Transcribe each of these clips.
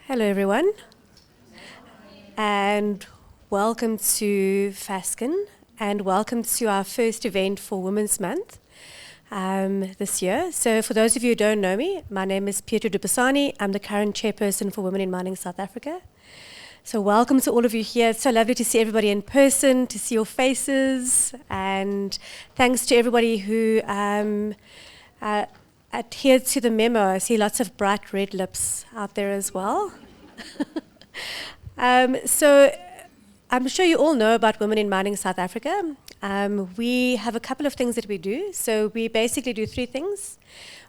Hello everyone, and welcome to Fasken, and welcome to our first event for Women's Month this year. So for those of you who don't know me, my name is Pietro Dupasani. I'm the current chairperson for Women in Mining South Africa. So welcome to all of you here. It's so lovely to see everybody in person, to see your faces, and thanks to everybody who adhered to the memo. I see lots of bright red lips out there as well. So I'm sure you all know about Women in Mining South Africa. We have a couple of things that we do. So we basically do three things.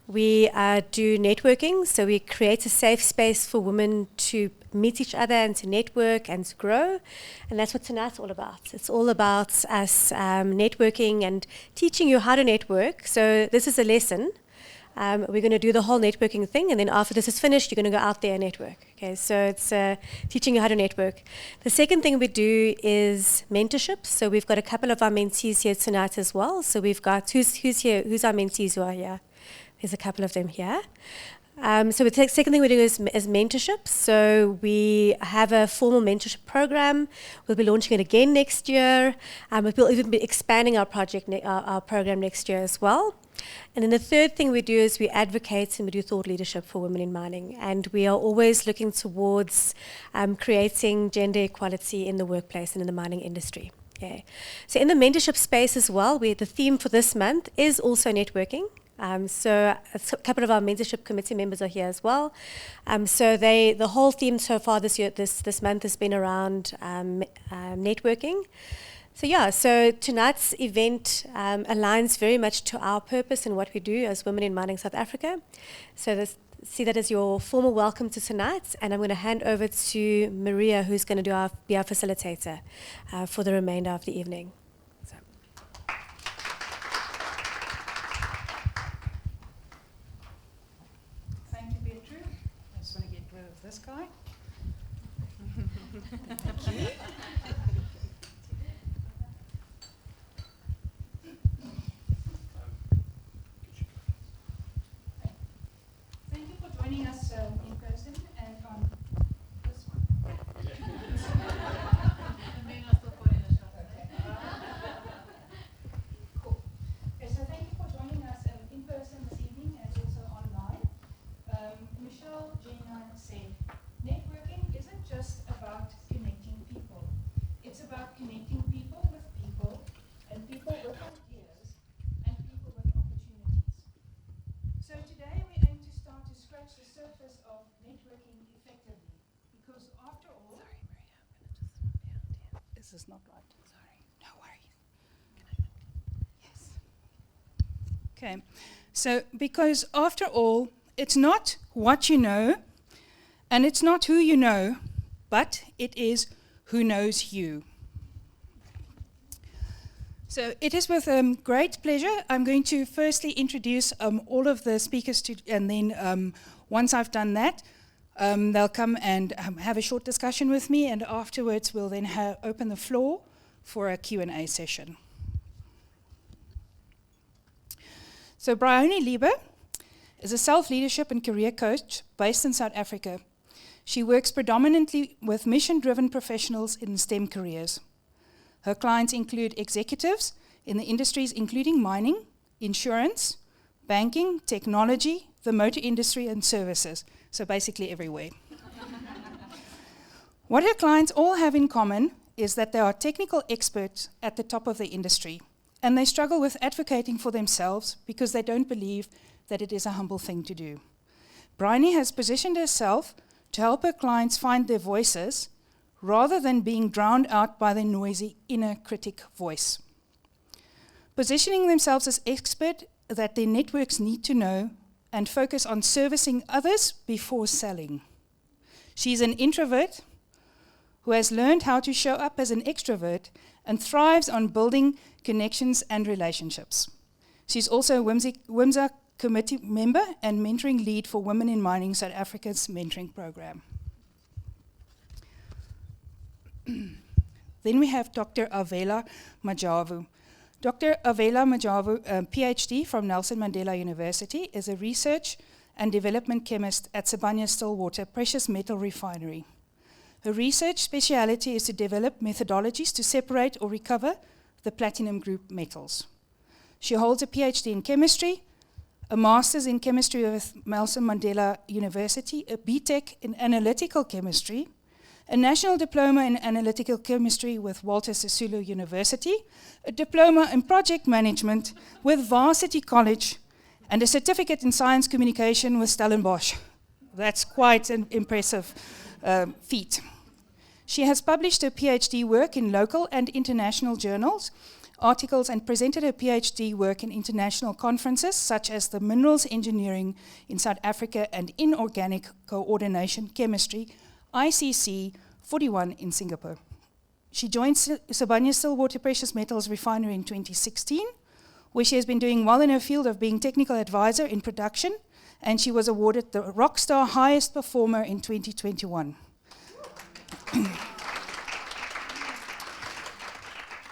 We do networking, so we create a safe space for women to meet each other and to network and to grow. And that's what tonight's all about. It's all about us networking and teaching you how to network. So this is a lesson. We're going to do the whole networking thing, and then after this is finished, you're going to go out there and network. Okay, so it's teaching you how to network. The second thing we do is mentorship. So we've got a couple of our mentees here tonight as well. So we've got, who's here? Who's our mentees who are here? There's a couple of them here. So the second thing we do is mentorship. So we have a formal mentorship program. We'll be launching it again next year. We'll even be expanding our our program next year as well. And then the third thing we do is we advocate and we do thought leadership for women in mining. And we are always looking towards creating gender equality in the workplace and in the mining industry. Okay. So in the mentorship space as well, the theme for this month is also networking. So a couple of our mentorship committee members are here as well. So the whole theme so far this year, this month has been around networking. So yeah, so tonight's event aligns very much to our purpose and what we do as Women in Mining South Africa. So see that as your formal welcome to tonight, and I'm going to hand over to Maria, who's going to be our facilitator for the remainder of the evening. So. Thank you, Pietro. I just want to get rid of this guy. Thank you. Thank you for joining us in person and on this one. Cool. Okay, so thank you for joining us in person this evening and also online. Michelle Jenna said, networking isn't just about connecting people. It's about connecting people with people and people with ideas and people with opportunities. So today we aim to start to scratch the surface of networking effectively, because after all... Sorry, Maria, I'm going to just... Yeah. Is this not right? Sorry. No worries. Yes. Okay. So, because after all, it's not what you know, and it's not who you know, but it is who knows you. So it is with great pleasure I'm going to firstly introduce all of the speakers, and then once I've done that, they'll come and have a short discussion with me, and afterwards we'll then open the floor for a Q&A session. So Bryony Lieber is a self-leadership and career coach based in South Africa. She works predominantly with mission-driven professionals in STEM careers. Her clients include executives in the industries including mining, insurance, banking, technology, the motor industry, and services. So basically everywhere. What her clients all have in common is that they are technical experts at the top of the industry, and they struggle with advocating for themselves because they don't believe that it is a humble thing to do. Bryony has positioned herself to help her clients find their voices rather than being drowned out by the noisy inner critic voice. Positioning themselves as expert that their networks need to know and focus on servicing others before selling. She's an introvert who has learned how to show up as an extrovert and thrives on building connections and relationships. She's also a WiMSA committee member and mentoring lead for Women in Mining South Africa's mentoring program. Then we have Dr. Avela Majavu. Dr. Avela Majavu, PhD from Nelson Mandela University, is a research and development chemist at Sibanye-Stillwater Precious Metal Refinery. Her research speciality is to develop methodologies to separate or recover the platinum group metals. She holds a PhD in chemistry, a master's in chemistry with Nelson Mandela University, a BTech in analytical chemistry, a national diploma in analytical chemistry with Walter Sisulu University, a diploma in project management with Varsity College, and a certificate in science communication with Stellenbosch. That's quite an impressive feat. She has published her PhD work in local and international journals, articles, and presented her PhD work in international conferences such as the Minerals Engineering in South Africa and Inorganic Coordination Chemistry, ICC 41 in Singapore. She joined Sibanye-Stillwater Precious Metals Refinery in 2016, where she has been doing well in her field of being technical advisor in production, and she was awarded the Rockstar Highest Performer in 2021.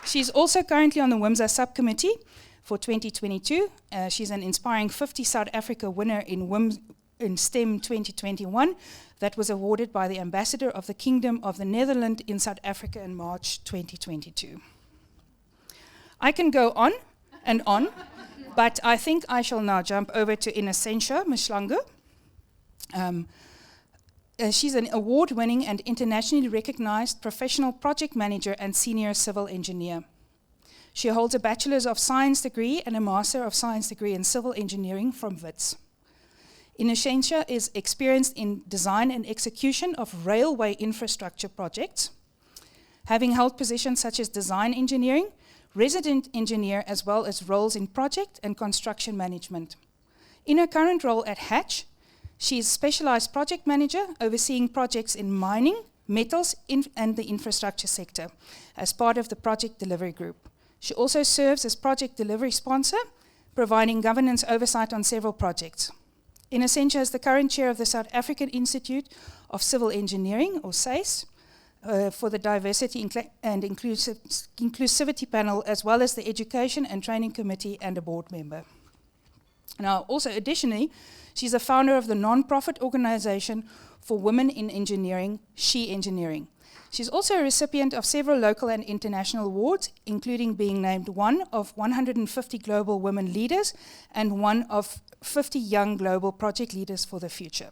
She's also currently on the WiMSA subcommittee for 2022. She's an Inspiring 50 South Africa winner in STEM 2021 that was awarded by the Ambassador of the Kingdom of the Netherlands in South Africa in March 2022. I can go on and on, but I think I shall now jump over to Innocentia Mshlangu. She's an award-winning and internationally recognized professional project manager and senior civil engineer. She holds a Bachelor's of Science degree and a Master of Science degree in civil engineering from WITS. Innocentia is experienced in design and execution of railway infrastructure projects, having held positions such as design engineering, resident engineer, as well as roles in project and construction management. In her current role at Hatch, she is specialized project manager overseeing projects in mining, metals, and the infrastructure sector as part of the project delivery group. She also serves as project delivery sponsor, providing governance oversight on several projects. Innocentia is the current chair of the South African Institute of Civil Engineering, or SACE, for the Diversity and Inclusivity Panel, as well as the Education and Training Committee and a board member. Now, also additionally, she's a founder of the non-profit organization for women in engineering, She Engineering. She's also a recipient of several local and international awards, including being named one of 150 global women leaders and one of 50 young global project leaders for the future.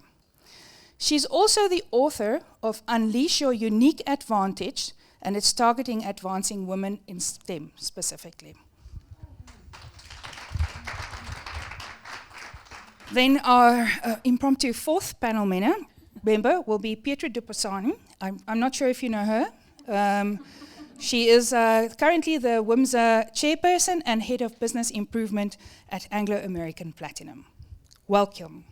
She's also the author of Unleash Your Unique Advantage, and it's targeting advancing women in STEM specifically. Then our impromptu fourth panel member will be Pietra Duposani. I'm not sure if you know her. She is currently the WiMSA chairperson and head of business improvement at Anglo American Platinum. Welcome.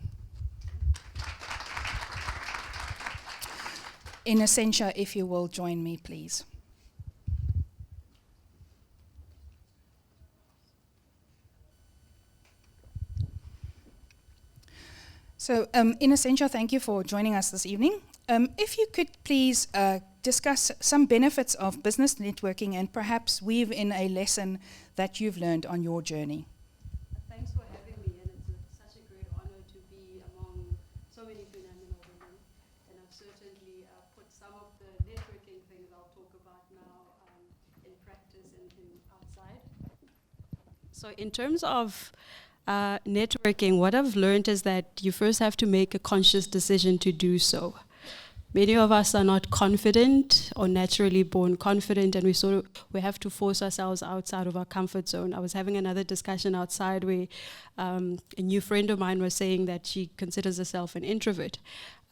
Innocentia, if you will join me, please. So, Innocentia, thank you for joining us this evening. If you could please discuss some benefits of business networking and perhaps weave in a lesson that you've learned on your journey. Thanks for having me, and it's such a great honor to be among so many phenomenal women. And I've certainly put some of the networking things I'll talk about now in practice and outside. So in terms of networking, what I've learned is that you first have to make a conscious decision to do so. Many of us are not confident or naturally born confident, and we have to force ourselves outside of our comfort zone. I was having another discussion outside where a new friend of mine was saying that she considers herself an introvert.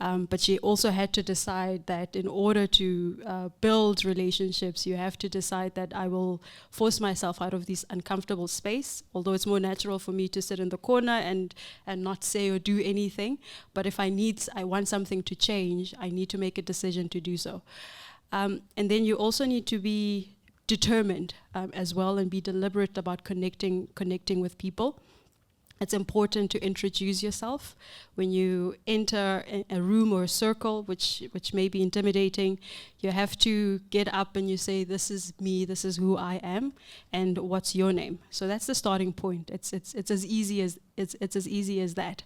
But she also had to decide that in order to build relationships, you have to decide that I will force myself out of this uncomfortable space, although it's more natural for me to sit in the corner and not say or do anything. But if I want something to change, I need to make a decision to do so. And then you also need to be determined as well and be deliberate about connecting with people. It's important to introduce yourself. When you enter a room or a circle, which may be intimidating, you have to get up and you say, "This is me. This is who I am, and what's your name?" So that's the starting point. It's as easy as that.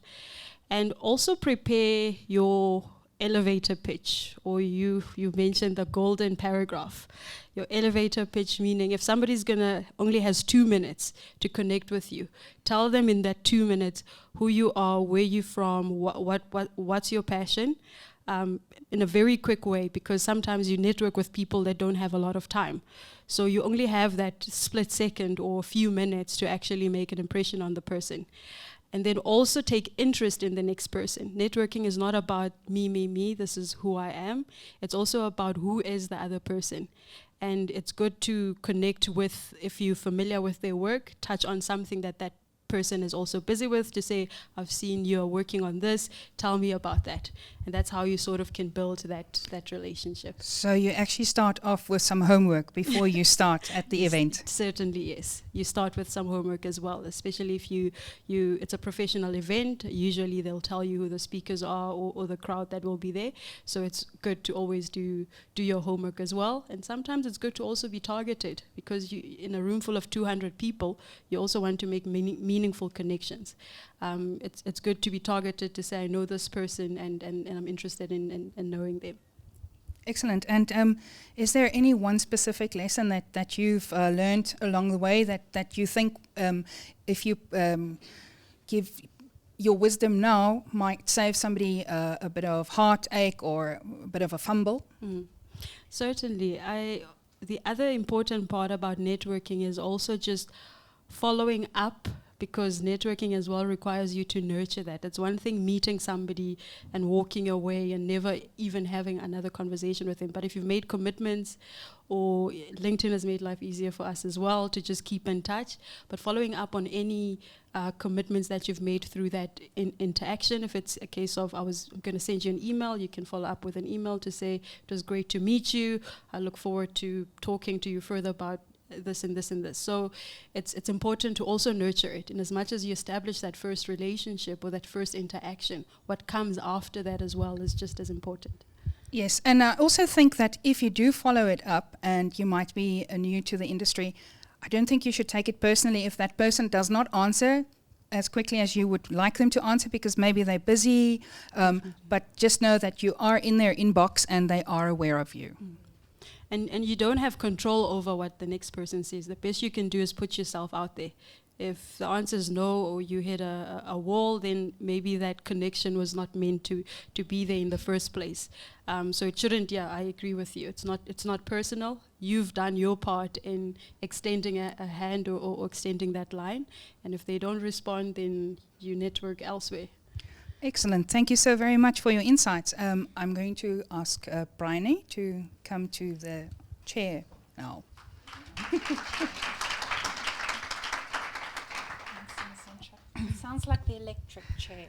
And also prepare your elevator pitch, or you mentioned the golden paragraph. Your elevator pitch, meaning if somebody's only has 2 minutes to connect with you, tell them in that 2 minutes who you are, where you're from, what's your passion, in a very quick way, because sometimes you network with people that don't have a lot of time. So you only have that split second or a few minutes to actually make an impression on the person. And then also take interest in the next person. Networking is not about me, this is who I am. It's also about who is the other person. And it's good to connect with, if you're familiar with their work, touch on something that person is also busy with, to say, I've seen you're working on this, tell me about that. And that's how you sort of can build that relationship. So you actually start off with some homework before you start at the event? Certainly, yes. You start with some homework as well, especially if it's a professional event. Usually they'll tell you who the speakers are or the crowd that will be there. So it's good to always do your homework as well. And sometimes it's good to also be targeted, because in a room full of 200 people, you also want to make meaningful connections. It's good to be targeted, to say, I know this person and I'm interested in knowing them. Excellent. And is there any one specific lesson that you've learned along the way that you think if you give your wisdom now might save somebody a bit of heartache or a bit of a fumble? Certainly. The other important part about networking is also just following up, because networking as well requires you to nurture that. It's one thing meeting somebody and walking away and never even having another conversation with them. But if you've made commitments, or LinkedIn has made life easier for us as well to just keep in touch, but following up on any commitments that you've made through that interaction. If it's a case of, I was going to send you an email, you can follow up with an email to say, it was great to meet you. I look forward to talking to you further about this and this and this. So it's important to also nurture it. And as much as you establish that first relationship or that first interaction, what comes after that as well is just as important. Yes, and I also think that if you do follow it up, and you might be new to the industry, I don't think you should take it personally if that person does not answer as quickly as you would like them to answer, because maybe they're busy, but just know that you are in their inbox and they are aware of you. And you don't have control over what the next person says. The best you can do is put yourself out there. If the answer is no, or you hit a wall, then maybe that connection was not meant to be there in the first place. So it shouldn't. Yeah, I agree with you. It's not personal. You've done your part in extending a hand or extending that line. And if they don't respond, then you network elsewhere. Excellent. Thank you so very much for your insights. I'm going to ask Bryony to come to the chair now. Sounds like the electric chair.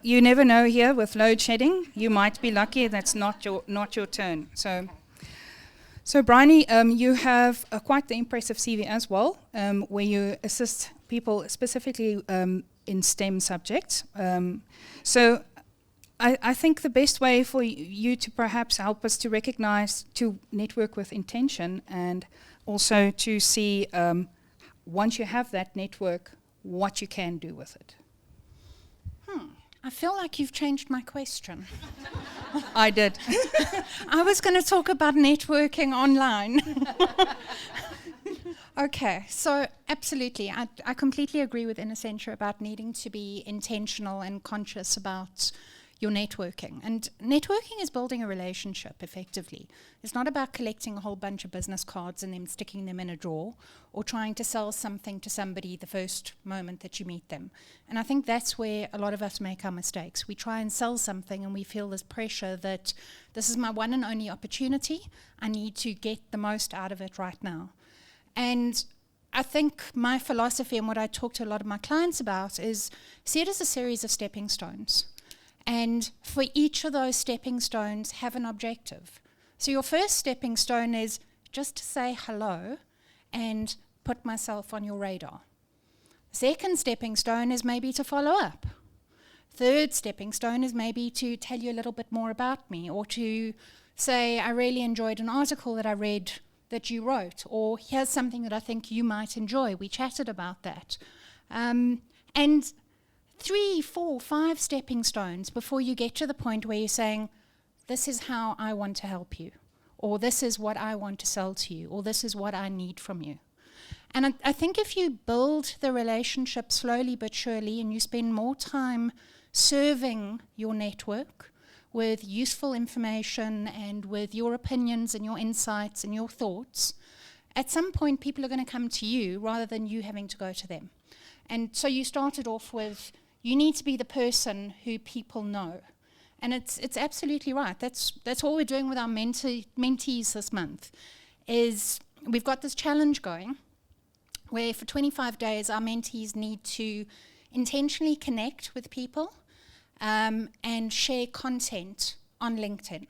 You never know here with load shedding. You might be lucky that's not your turn. So Bryony, you have quite the impressive CV as well, where you assist people specifically in STEM subjects. So I think the best way for you to perhaps help us to recognize, to network with intention, and also to see once you have that network, what you can do with it. I feel like you've changed my question. I did. I was going to talk about networking online. Okay, so absolutely. I completely agree with Innocentia about needing to be intentional and conscious about your networking. And networking is building a relationship effectively. It's not about collecting a whole bunch of business cards and then sticking them in a drawer, or trying to sell something to somebody the first moment that you meet them. And I think that's where a lot of us make our mistakes. We try and sell something and we feel this pressure that this is my one and only opportunity. I need to get the most out of it right now. And I think my philosophy and what I talk to a lot of my clients about is see it as a series of stepping stones. And for each of those stepping stones, have an objective. So your first stepping stone is just to say hello and put myself on your radar. Second stepping stone is maybe to follow up. Third stepping stone is maybe to tell you a little bit more about me, or to say, I really enjoyed an article that I read that you wrote, or here's something that I think you might enjoy. We chatted about that. And 3, 4, 5 stepping stones before you get to the point where you're saying, this is how I want to help you, or this is what I want to sell to you, or this is what I need from you. And I think if you build the relationship slowly but surely, and you spend more time serving your network with useful information and with your opinions and your insights and your thoughts, at some point people are going to come to you rather than you having to go to them. And so you started off with, you need to be the person who people know. And it's absolutely right. That's what we're doing with our mentees this month, is we've got this challenge going where for 25 days our mentees need to intentionally connect with people and share content on LinkedIn.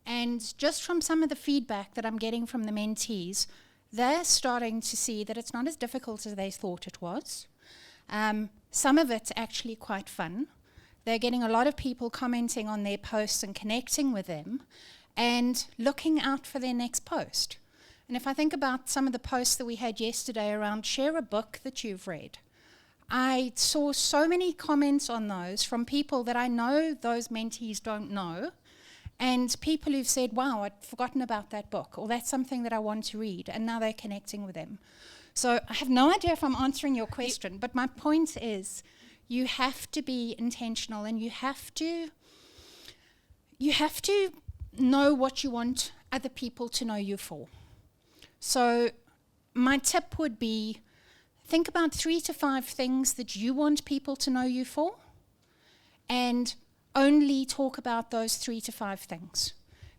And just from some of the feedback that I'm getting from the mentees, they're starting to see that it's not as difficult as they thought it was. Some of it's actually quite fun. They're getting a lot of people commenting on their posts and connecting with them and looking out for their next post. And if I think about some of the posts that we had yesterday around share a book that you've read, I saw so many comments on those from people that I know those mentees don't know, and people who've said, wow, I'd forgotten about that book, or that's something that I want to read, and now they're connecting with them. So I have no idea if I'm answering your question, but my point is, you have to be intentional, and you have to know what you want other people to know you for. So my tip would be, think about 3 to 5 things that you want people to know you for, and only talk about those 3 to 5 things.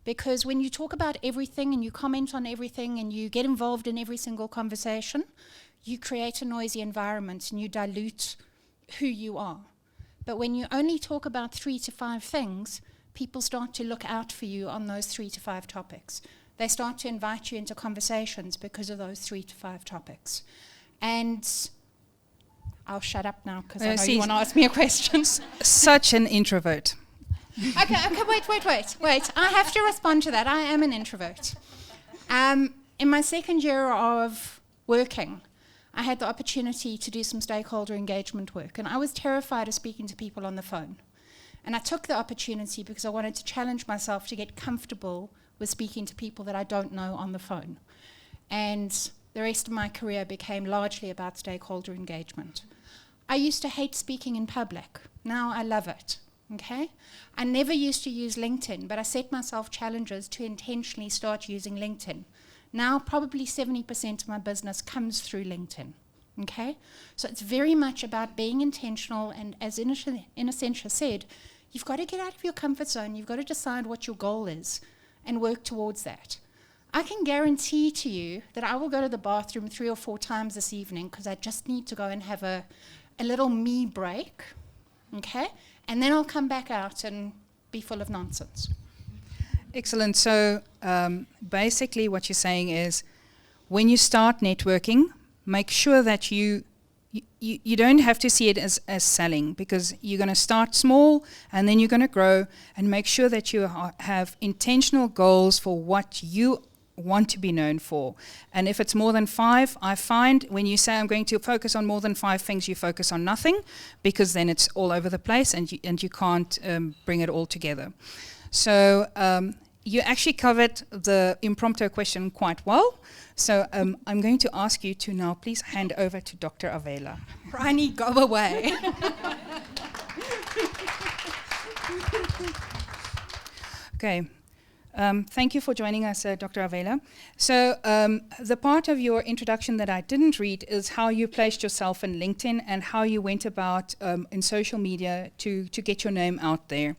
Because when you talk about everything and you comment on everything and you get involved in every single conversation, you create a noisy environment and you dilute who you are. But when you only talk about 3 to 5 things, people start to look out for you on those 3 to 5 topics. They start to invite you into conversations because of those 3 to 5 topics. And I'll shut up now because I know you want to ask me a question. Such an introvert. Okay, wait. I have to respond to that. I am an introvert. In my second year of working, I had the opportunity to do some stakeholder engagement work, and I was terrified of speaking to people on the phone. And I took the opportunity because I wanted to challenge myself to get comfortable with speaking to people that I don't know on the phone. And the rest of my career became largely about stakeholder engagement. I used to hate speaking in public. Now I love it. Okay? I never used to use LinkedIn, but I set myself challenges to intentionally start using LinkedIn. Now probably 70% of my business comes through LinkedIn. Okay? So it's very much about being intentional, and as Innocentia said, you've got to get out of your comfort zone, you've got to decide what your goal is and work towards that. I can guarantee to you that I will go to the bathroom 3 or 4 times this evening because I just need to go and have a little me break, okay? And then I'll come back out and be full of nonsense. Excellent. So basically what you're saying is, when you start networking, make sure that you don't have to see it as selling, because you're going to start small and then you're going to grow, and make sure that you have intentional goals for what you want to be known for. And if it's more than 5, I find when you say I'm going to focus on more than 5 things, you focus on nothing, because then it's all over the place and you can't bring it all together. So you actually covered the impromptu question quite well. So I'm going to ask you to now please hand over to Dr. Avela. Rani, go away. Okay. Thank you for joining us, Dr. Avela. So the part of your introduction that I didn't read is how you placed yourself in LinkedIn and how you went about in social media to get your name out there.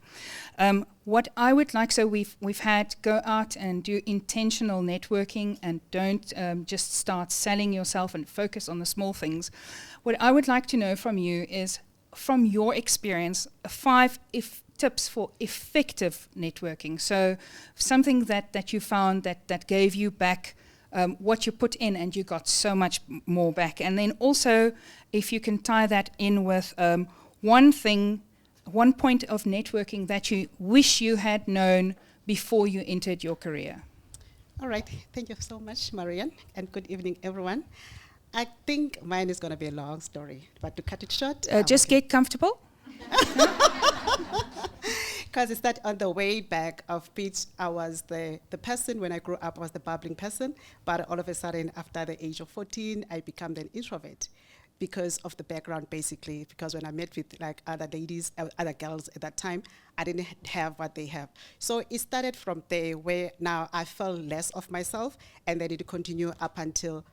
What I would like, so we've had go out and do intentional networking and don't just start selling yourself and focus on the small things. What I would like to know from you is, from your experience, 5 tips for effective networking. So something that you found that gave you back what you put in and you got so much more back. And then also, if you can tie that in with one point of networking that you wish you had known before you entered your career. All right, thank you so much, Marianne, and good evening, everyone. I think mine is going to be a long story, but to cut it short... Just get comfortable. Because it's that on the way back of beach, I was the person, when I grew up, I was the bubbling person. But all of a sudden, after the age of 14, I became an introvert because of the background, basically. Because when I met with like other ladies, other girls at that time, I didn't have what they have. So it started from there, where now I felt less of myself, and then it continued up until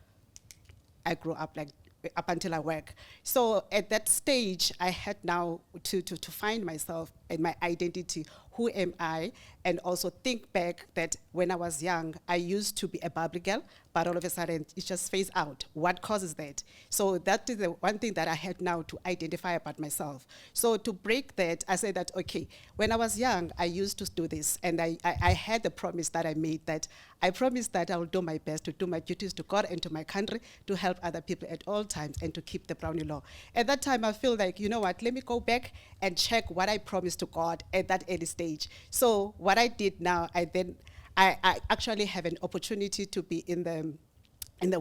I grew up, like up until I work. So at that stage, I had now to find myself and my identity. Who am I? And also think back that when I was young, I used to be a bubbly girl, but all of a sudden it just phased out. What causes that? So that is the one thing that I had now to identify about myself. So to break that, I said that, okay, when I was young, I used to do this, and I had the promise that I made, that I promised that I will do my best to do my duties to God and to my country, to help other people at all times, and to keep the Brownie law. At that time, I feel like, you know what, let me go back and check what I promised to God at that early stage. So what I did now, I actually have an opportunity to be in the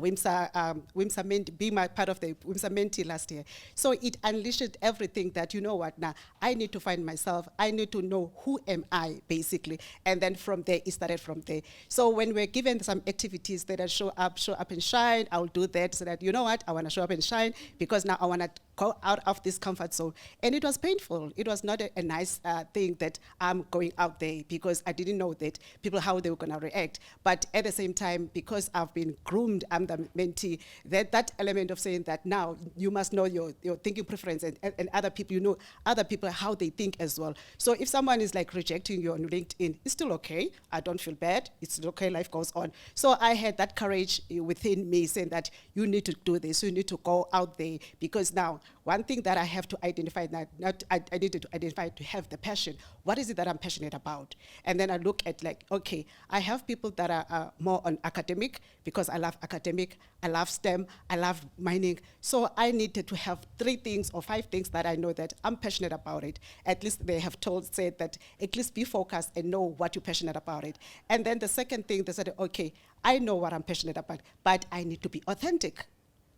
WiMSA being my part of the WiMSA mentee last year. So it unleashed everything that, you know what, now I need to find myself. I need to know who am I, basically. And then from there, it started from there. So when we're given some activities that are show up and shine, I'll do that, so that, you know what, I want to show up and shine, because now I want to go out of this comfort zone. And it was painful. It was not a nice thing that I'm going out there, because I didn't know that people, how they were going to react. But at the same time, because I've been groomed, I'm the mentee, that element of saying that now you must know your thinking preference, and other people, you know other people, how they think as well. So if someone is like rejecting you on LinkedIn, it's still okay. I don't feel bad. It's still okay. Life goes on. So I had that courage within me, saying that you need to do this. You need to go out there, because now one thing that I have to identify, I needed to identify, to have the passion. What is it that I'm passionate about? And then I look at, like, okay, I have people that are more on academic, because I love academic, I love STEM, I love mining. So I needed to have 3 things or 5 things that I know that I'm passionate about it. At least they have said that at least be focused and know what you're passionate about it. And then the second thing, they said, okay, I know what I'm passionate about, but I need to be authentic.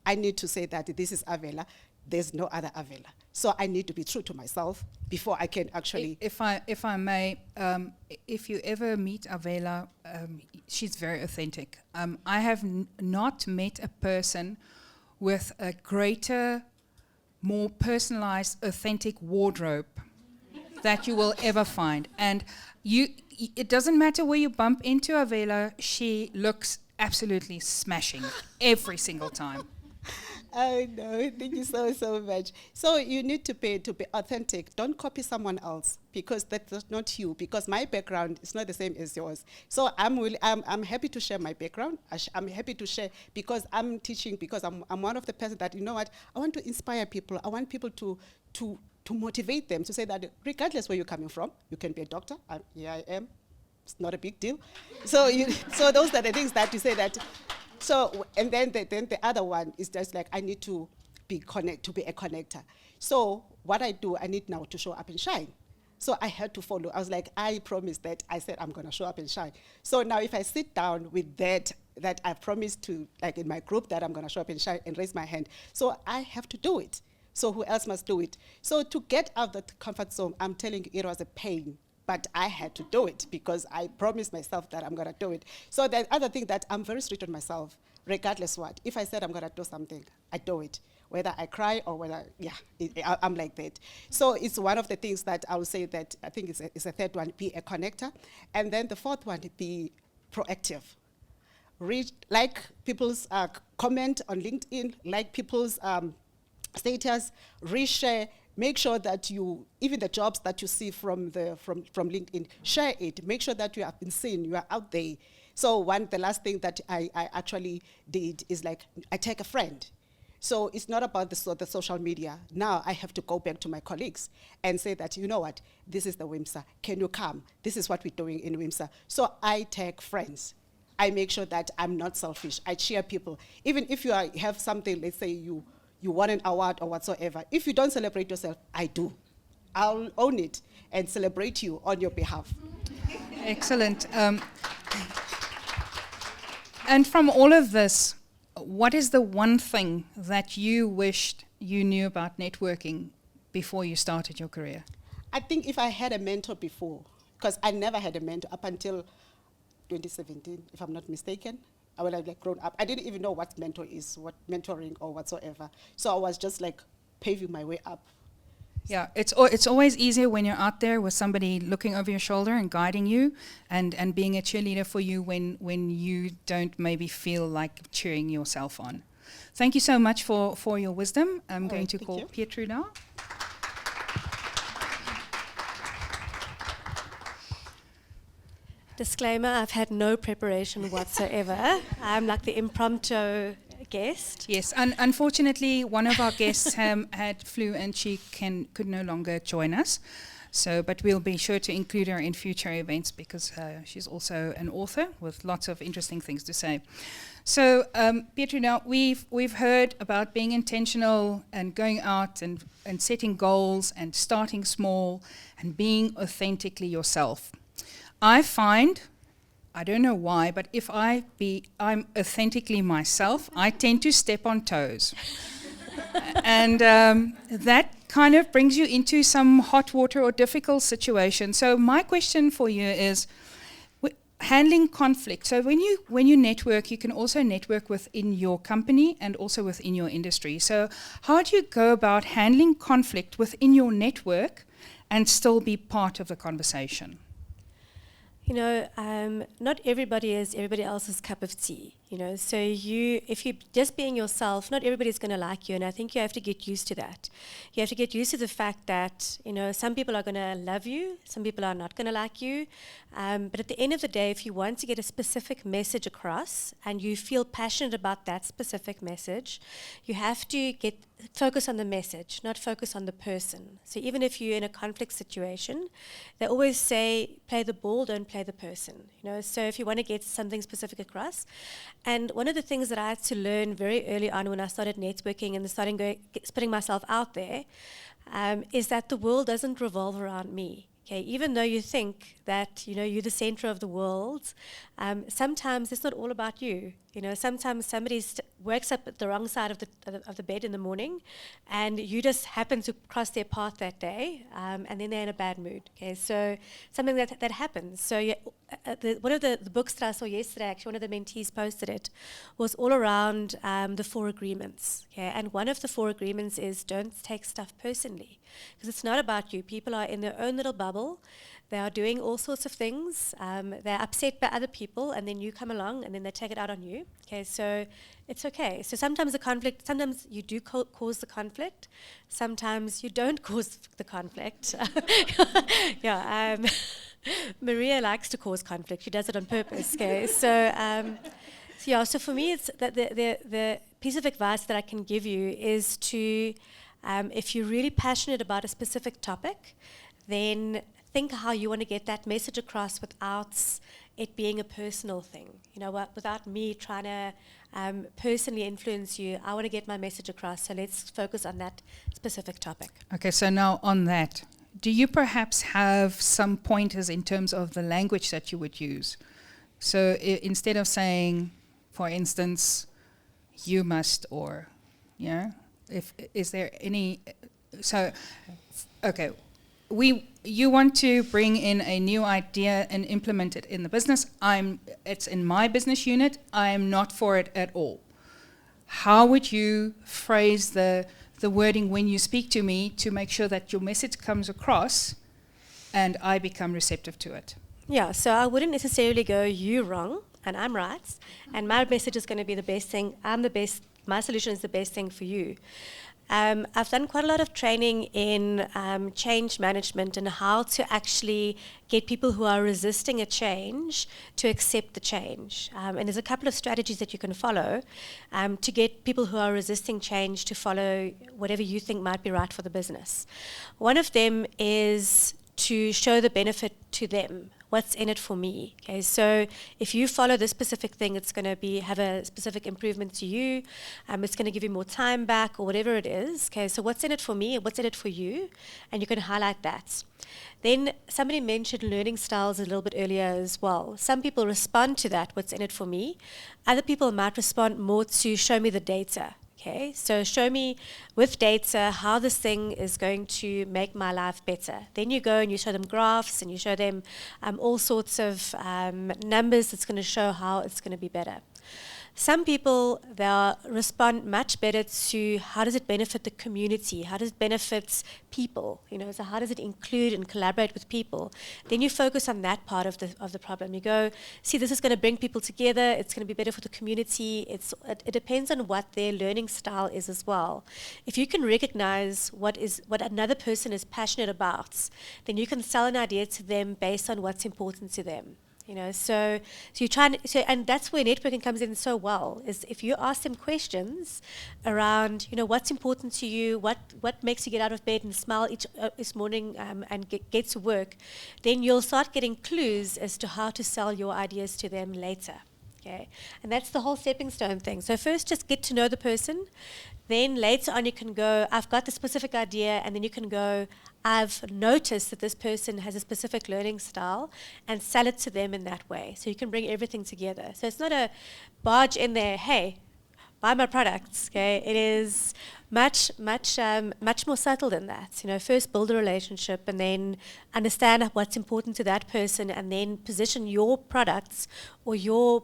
I need to say that this is Avela, there's no other Avela. So I need to be true to myself before I can actually... If I may, if you ever meet Avela, she's very authentic. I have not met a person with a greater, more personalized, authentic wardrobe that you will ever find. And it doesn't matter where you bump into Avela, she looks absolutely smashing every single time. Oh, no, thank you so much. So you need to be authentic. Don't copy someone else, because that's not you, because my background is not the same as yours. So I'm happy to share my background. I'm happy to share, because I'm teaching, because I'm one of the persons that, you know what, I want to inspire people. I want people to motivate them, to say that regardless where you're coming from, you can be a doctor. Here I am. It's not a big deal. So those are the things that you say that. So, and then the other one is just like, I need to be a connector. So what I do, I need now to show up and shine. So I had to follow. I was like, I promised that. I said, I'm going to show up and shine. So now if I sit down with that I promised to, like in my group, that I'm going to show up and shine and raise my hand. So I have to do it. So who else must do it? So to get out of that comfort zone, I'm telling you, it was a pain. But I had to do it, because I promised myself that I'm going to do it. So the other thing, that I'm very strict on myself, regardless what. If I said I'm going to do something, I do it. Whether I cry or whether, I'm like that. So it's one of the things that I would say that I think it's a third one, be a connector. And then the fourth one, be proactive. Like people's comment on LinkedIn, like people's status, reshare. Make sure that even the jobs that you see from LinkedIn, share it. Make sure that you have been seen, you are out there. So the last thing that I actually did is, like, I take a friend. So it's not about the social media. Now I have to go back to my colleagues and say that, you know what, this is the WiMSA. Can you come? This is what we're doing in WiMSA. So I take friends. I make sure that I'm not selfish. I cheer people. Even if you have something, let's say you won an award or whatsoever, if you don't celebrate yourself, I do. I'll own it and celebrate you on your behalf. Excellent. And from all of this, what is the one thing that you wished you knew about networking before you started your career? I think if I had a mentor before, because I never had a mentor up until 2017, if I'm not mistaken. When I like grown up, I didn't even know what mentor is, what mentoring or whatsoever. So I was just like paving my way up. Yeah, it's always easier when you're out there with somebody looking over your shoulder and guiding you and being a cheerleader for you when you don't maybe feel like cheering yourself on. Thank you so much for your wisdom. I'm going to call Pietru now. Disclaimer, I've had no preparation whatsoever. I'm like the impromptu guest. Yes, unfortunately, one of our guests had flu and she could no longer join us. So, but we'll be sure to include her in future events because she's also an author with lots of interesting things to say. So, Pietru, now we've heard about being intentional and going out and setting goals and starting small and being authentically yourself. I find, I don't know why, but if I'm authentically myself, I tend to step on toes. And that kind of brings you into some hot water or difficult situations. So my question for you is, handling conflict. So when you network, you can also network within your company and also within your industry. So how do you go about handling conflict within your network and still be part of the conversation? You know, not everybody is everybody else's cup of tea, you know. So if you're just being yourself, not everybody's going to like you. And I think you have to get used to that. You have to get used to the fact that, you know, some people are going to love you, some people are not going to like you. But at the end of the day, if you want to get a specific message across and you feel passionate about that specific message, you have to focus on the message, not focus on the person. So even if you're in a conflict situation, they always say, play the ball, don't play the person. You know, so if you want to get something specific across. And one of the things that I had to learn very early on when I started networking and putting myself out there, is that the world doesn't revolve around me. Okay, even though you think that, you know, you're the center of the world, sometimes it's not all about you. You know, sometimes somebody wakes up at the wrong side of the bed in the morning, and you just happen to cross their path that day, and then they're in a bad mood. Okay, so something that happens. So one of the books that I saw yesterday, actually, one of the mentees posted it, was all around the 4 agreements. Okay, and one of the 4 agreements is don't take stuff personally, because it's not about you. People are in their own little bubble. They are doing all sorts of things. They're upset by other people, and then you come along, and then they take it out on you. Okay, so it's okay. So sometimes sometimes you do cause the conflict. Sometimes you don't cause the conflict. Yeah, Maria likes to cause conflict. She does it on purpose. Okay, so for me, it's that the piece of advice that I can give you is to, if you're really passionate about a specific topic, then think how you want to get that message across without it being a personal thing. You know, without me trying to personally influence you. I want to get my message across, so let's focus on that specific topic. Okay, so now on that, do you perhaps have some pointers in terms of the language that you would use? So instead of saying, for instance, you must, or, yeah, is there any, so, okay, you want to bring in a new idea and implement it in the business. It's in my business unit. I'm not for it at all. How would you phrase the wording when you speak to me to make sure that your message comes across and I become receptive to it? Yeah, so I wouldn't necessarily go, you wrong and I'm right, and my message is going to be the best thing. I'm the best. My solution is the best thing for you. I've done quite a lot of training in change management and how to actually get people who are resisting a change to accept the change. And there's a couple of strategies that you can follow to get people who are resisting change to follow whatever you think might be right for the business. One of them is to show the benefit to them. What's in it for me? Okay, so if you follow this specific thing, it's going to have a specific improvement to you. It's going to give you more time back, or whatever it is. Okay, so what's in it for me? What's in it for you? And you can highlight that. Then somebody mentioned learning styles a little bit earlier as well. Some people respond to that. What's in it for me? Other people might respond more to show me the data. Okay, so show me with data how this thing is going to make my life better. Then you go and you show them graphs and you show them all sorts of numbers that's going to show how it's going to be better. Some people, they'll respond much better to how does it benefit the community, how does it benefit people, so how does it include and collaborate with people. Then you focus on that part of the problem. You go, see, this is going to bring people together, it's going to be better for the community. It depends on what their learning style is as well. If you can recognize what another person is passionate about, then you can sell an idea to them based on what's important to them. So you try and that's where networking comes in so well, is if you ask them questions around, what's important to you, what makes you get out of bed and smile each morning and get to work, then you'll start getting clues as to how to sell your ideas to them later. Okay, and that's the whole stepping stone thing. So first, just get to know the person. Then later on, you can go, I've got the specific idea, and then you can go, I've noticed that this person has a specific learning style, and sell it to them in that way. So you can bring everything together. So it's not a barge in there, hey, buy my products. Okay, it is much more subtle than that. First build a relationship, and then understand what's important to that person, and then position your products or your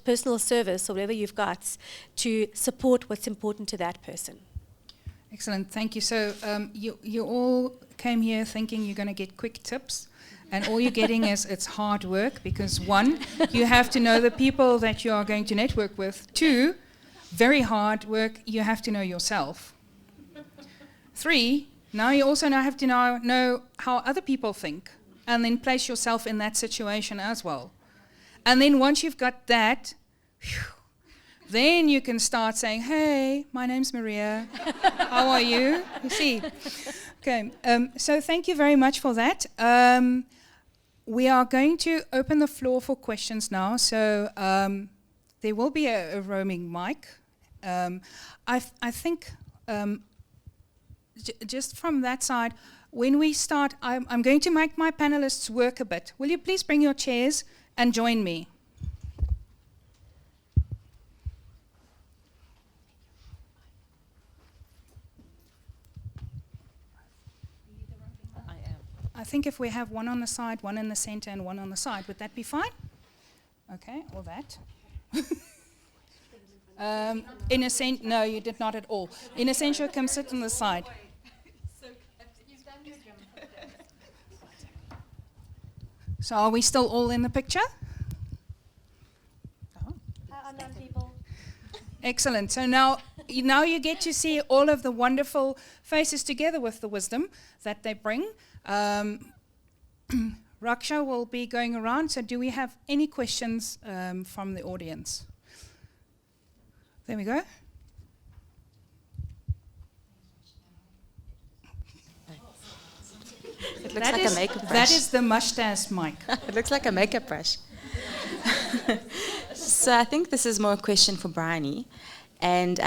personal service or whatever you've got to support what's important to that person. Excellent, thank you. So you all came here thinking you're going to get quick tips, and all you're getting is it's hard work, because 1, you have to know the people that you are going to network with. 2, very hard work, you have to know yourself. 3, now you also have to know how other people think, and then place yourself in that situation as well. And then once you've got that, then you can start saying, hey, my name's Maria. How are you? You see. Okay, so thank you very much for that. We are going to open the floor for questions now. So there will be a roaming mic. I think just from that side, when we start, I'm going to make my panelists work a bit. Will you please bring your chairs and join me? I think if we have one on the side, one in the center, and one on the side, would that be fine? Okay, or that. No, you did not at all. In essential, come sit on the side. So are we still all in the picture? Online people. Excellent. So now you get to see all of the wonderful faces together with the wisdom that they bring. Raksha will be going around. So do we have any questions from the audience? There we go. It looks like a makeup brush. That is the mustache mic. It looks like a makeup brush. So I think this is more a question for Bryony, and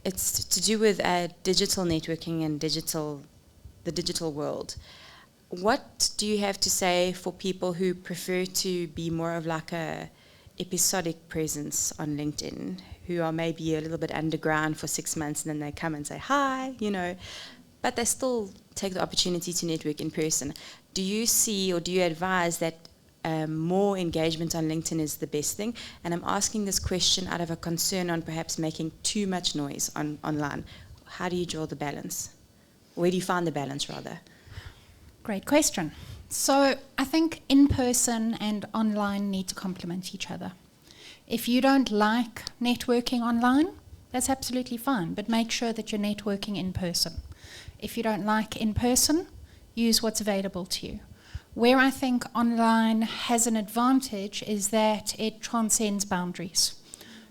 it's to do with digital networking and the digital world. What do you have to say for people who prefer to be more of like a episodic presence on LinkedIn, who are maybe a little bit underground for 6 months and then they come and say hi, but they still take the opportunity to network in person? Do you see or do you advise that more engagement on LinkedIn is the best thing? And I'm asking this question out of a concern on perhaps making too much noise online. How do you draw the balance? Where do you find the balance, rather? Great question. So I think in-person and online need to complement each other. If you don't like networking online, that's absolutely fine, but make sure that you're networking in person. If you don't like in person, use what's available to you. Where I think online has an advantage is that it transcends boundaries.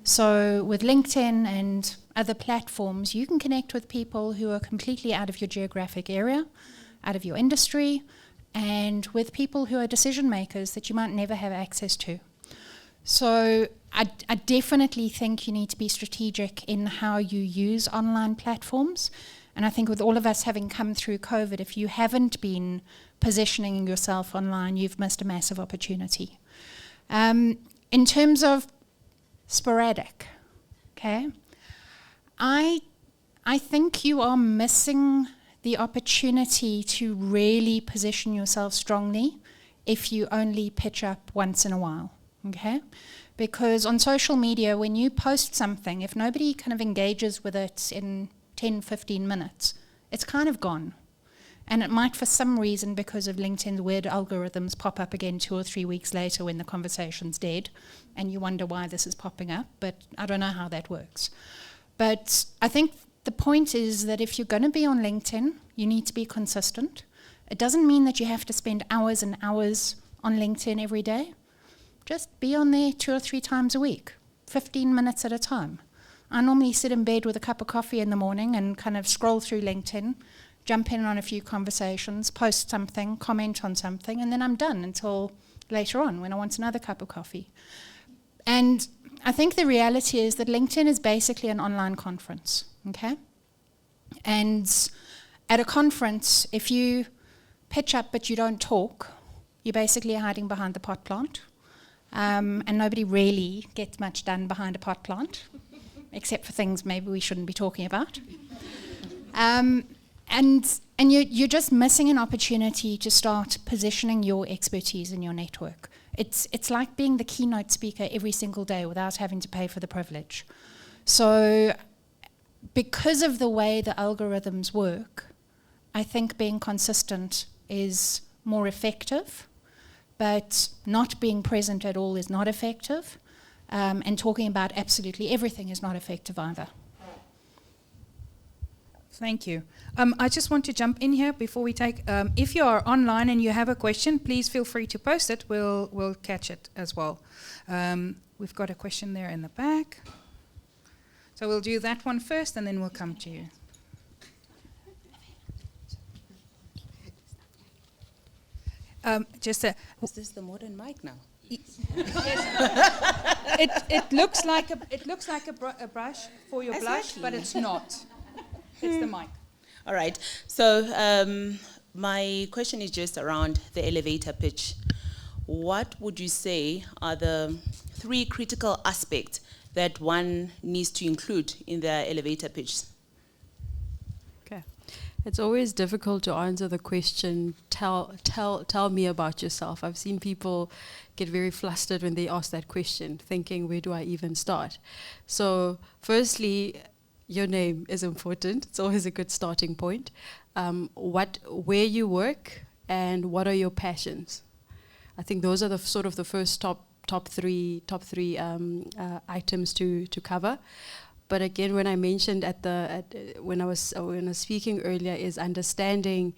So with LinkedIn and other platforms, you can connect with people who are completely out of your geographic area, out of your industry, and with people who are decision makers that you might never have access to. So I definitely think you need to be strategic in how you use online platforms. And I think with all of us having come through COVID, if you haven't been positioning yourself online, you've missed a massive opportunity. In terms of sporadic, okay, I think you are missing the opportunity to really position yourself strongly if you only pitch up once in a while, okay? Because on social media, when you post something, if nobody kind of engages with it in 10, 15 minutes, it's kind of gone. And it might, for some reason, because of LinkedIn's weird algorithms, pop up again 2 or 3 weeks later when the conversation's dead, and you wonder why this is popping up, but I don't know how that works. But I think the point is that if you're going to be on LinkedIn, you need to be consistent. It doesn't mean that you have to spend hours and hours on LinkedIn every day. Just be on there 2 or 3 times a week, 15 minutes at a time. I normally sit in bed with a cup of coffee in the morning and kind of scroll through LinkedIn, jump in on a few conversations, post something, comment on something, and then I'm done until later on when I want another cup of coffee. And I think the reality is that LinkedIn is basically an online conference, okay? And at a conference, if you pitch up but you don't talk, you're basically hiding behind the pot plant. And nobody really gets much done behind a pot plant, except for things maybe we shouldn't be talking about. And you're just missing an opportunity to start positioning your expertise in your network. It's like being the keynote speaker every single day without having to pay for the privilege. So because of the way the algorithms work, I think being consistent is more effective, but not being present at all is not effective, and talking about absolutely everything is not effective either. Thank you. I just want to jump in here before we take, if you are online and you have a question, please feel free to post it. We'll catch it as well. We've got a question there in the back. So we'll do that one first and then we'll come to you. Is this the modern mic now? It looks like a brush for your blush, but it's not. It's the mic. All right. So my question is just around the elevator pitch. What would you say are the 3 critical aspects that one needs to include in their elevator pitch? Okay. It's always difficult to answer the question, tell me about yourself. I've seen people get very flustered when they ask that question, thinking, where do I even start? So firstly, your name is important. It's always a good starting point. Where you work and what are your passions? I think those are the sort of the first top three items to cover. But again, when I mentioned when I was speaking earlier, is understanding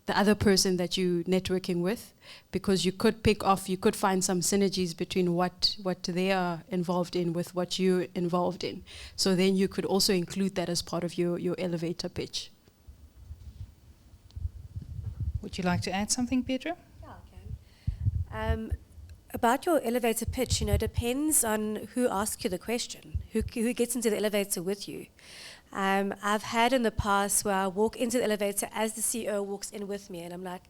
the other person that you're networking with, because you could find some synergies between what they are involved in with what you're involved in. So then you could also include that as part of your elevator pitch. Would you like to add something, Pedro? Yeah, I can. About your elevator pitch, depends on who asks you the question, who gets into the elevator with you. I've had in the past where I walk into the elevator as the CEO walks in with me, and I'm like,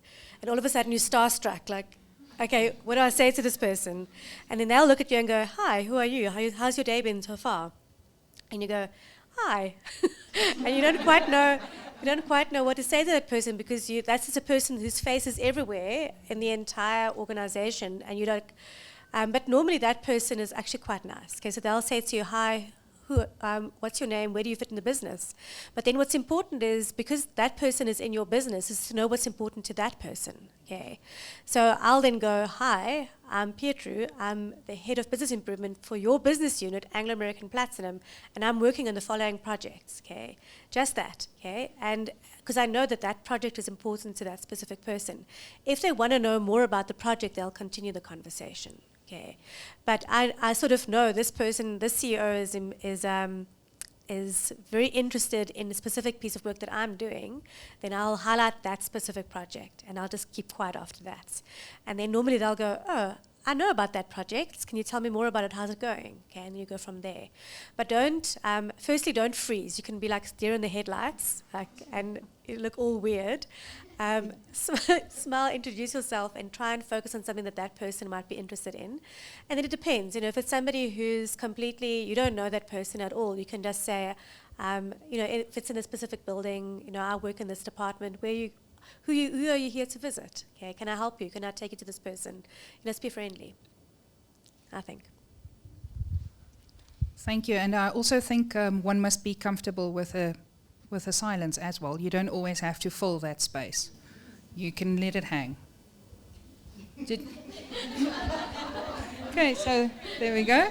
and all of a sudden you're starstruck, like, okay, what do I say to this person? And then they'll look at you and go, hi, who are you? How's your day been so far? And you go, hi. And you don't quite know what to say to that person, because that's just a person whose face is everywhere in the entire organization, and you don't. But normally that person is actually quite nice. Okay, so they'll say to you, hi, what's your name? Where do you fit in the business? But then what's important is, because that person is in your business, is to know what's important to that person. Okay, so I'll then go, hi, I'm Pietru. I'm the head of business improvement for your business unit, Anglo American Platinum, and I'm working on the following projects. Okay, just that. Okay, and because I know that project is important to that specific person. If they want to know more about the project, they'll continue the conversation. Okay, but I sort of know this person, this CEO is very interested in a specific piece of work that I'm doing. Then I'll highlight that specific project, and I'll just keep quiet after that. And then normally they'll go, oh, I know about that project. Can you tell me more about it? How's it going? Okay, and you go from there. But don't freeze. You can be like deer in the headlights, and you look all weird. Smile, introduce yourself, and try and focus on something that person might be interested in. And then it depends. If it's somebody who's completely, you don't know that person at all, you can just say, If it's in a specific building, I work in this department. Who are you here to visit? Okay, can I help you? Can I take you to this person? Let's be friendly, I think. Thank you. And I also think one must be comfortable with a silence as well. You don't always have to fill that space. You can let it hang. Okay, so there we go.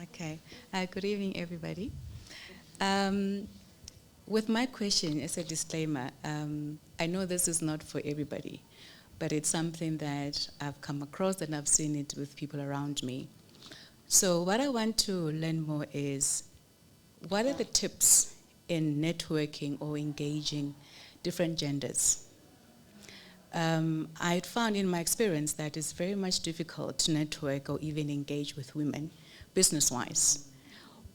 Okay. Good evening, everybody. With my question, as a disclaimer, I know this is not for everybody, but it's something that I've come across and I've seen it with people around me. So what I want to learn more is, what are the tips in networking or engaging different genders? I found in my experience that it's very much difficult to network or even engage with women business-wise.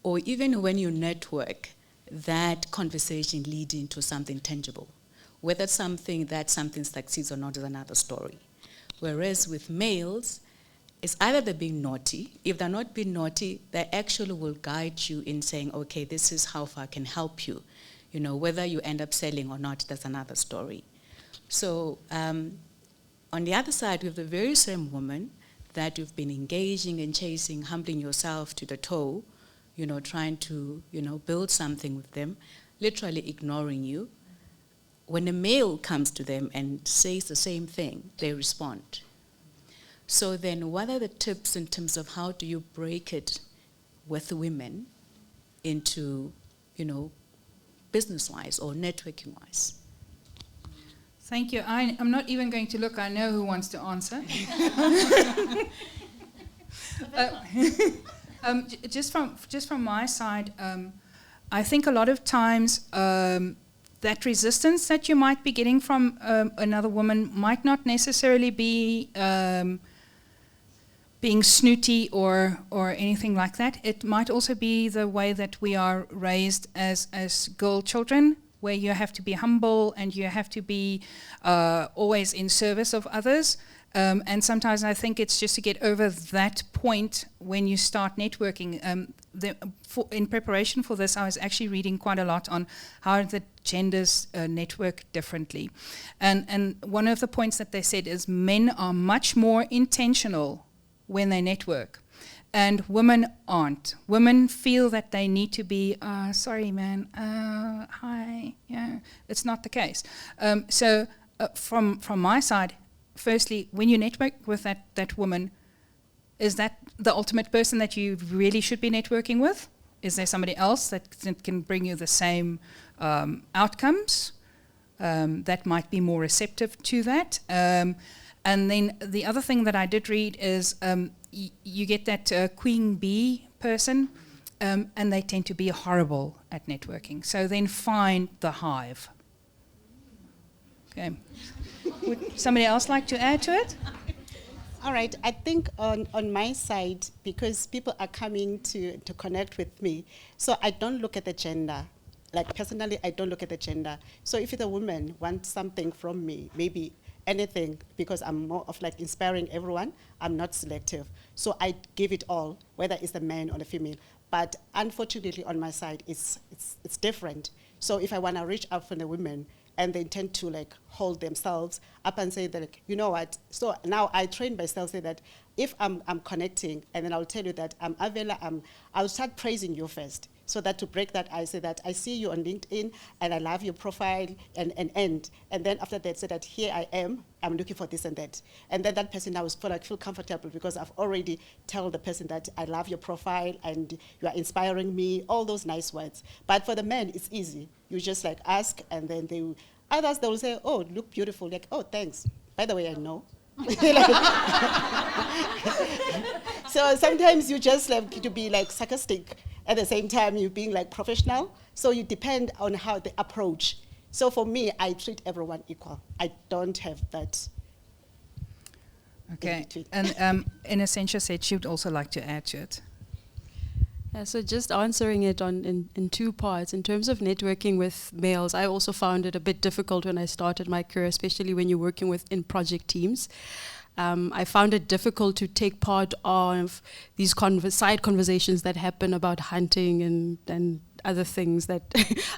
Or even when you network, that conversation leads into something tangible. Whether something succeeds or not is another story. Whereas with males, it's either they're being naughty. If they're not being naughty, they actually will guide you in saying, okay, this is how far I can help you. Whether you end up selling or not, that's another story. So on the other side, we have the very same woman that you've been engaging and chasing, humbling yourself to the toe, trying to, build something with them, literally ignoring you. When a male comes to them and says the same thing, they respond. So then what are the tips in terms of how do you break it with women into, business-wise or networking-wise? Thank you. I'm not even going to look. I know who wants to answer. Just from my side, I think a lot of times that resistance that you might be getting from another woman might not necessarily be being snooty or anything like that. It might also be the way that we are raised as girl children, where you have to be humble and you have to be always in service of others. And sometimes I think it's just to get over that point when you start networking. In preparation for this, I was actually reading quite a lot on how the genders network differently. And one of the points that they said is men are much more intentional when they network. And women aren't. Women feel that they need to be, sorry, man, hi, yeah. It's not the case. So from my side, firstly, when you network with that woman, is that the ultimate person that you really should be networking with? Is there somebody else that can bring you the same outcomes that might be more receptive to that? And then the other thing that I did read is you get that queen bee person, and they tend to be horrible at networking. So then find the hive. Okay. Would somebody else like to add to it? All right, I think on my side, because people are coming to connect with me, so I don't look at the gender. Like personally, I don't look at the gender. So if the woman wants something from me, maybe anything, because I'm more of like inspiring everyone, I'm not selective. So I give it all, whether it's a man or a female. But unfortunately on my side, it's different. So if I want to reach out for the women, and they tend to like hold themselves up and say that, like, you know what? So now I train myself, say that if I'm connecting, and then I'll tell you that I'll start praising you first. So that to break that, I say that I see you on LinkedIn and I love your profile and end. And then after that, say that here I am, I'm looking for this and that. And then that person now feel comfortable because I've already told the person that I love your profile and you are inspiring me, all those nice words. But for the men, it's easy. You just like ask, and then others they will say, oh, look beautiful. Like, oh, thanks. By the way, I know. So sometimes you just like to be like sarcastic. At the same time, you're being like professional. So you depend on how they approach. So for me, I treat everyone equal. I don't have that. Okay. And Innocentia said she would also like to add to it. Yeah, so just answering it in two parts. In terms of networking with males, I also found it a bit difficult when I started my career, especially when you're working in project teams. I found it difficult to take part of these side conversations that happen about hunting and other things that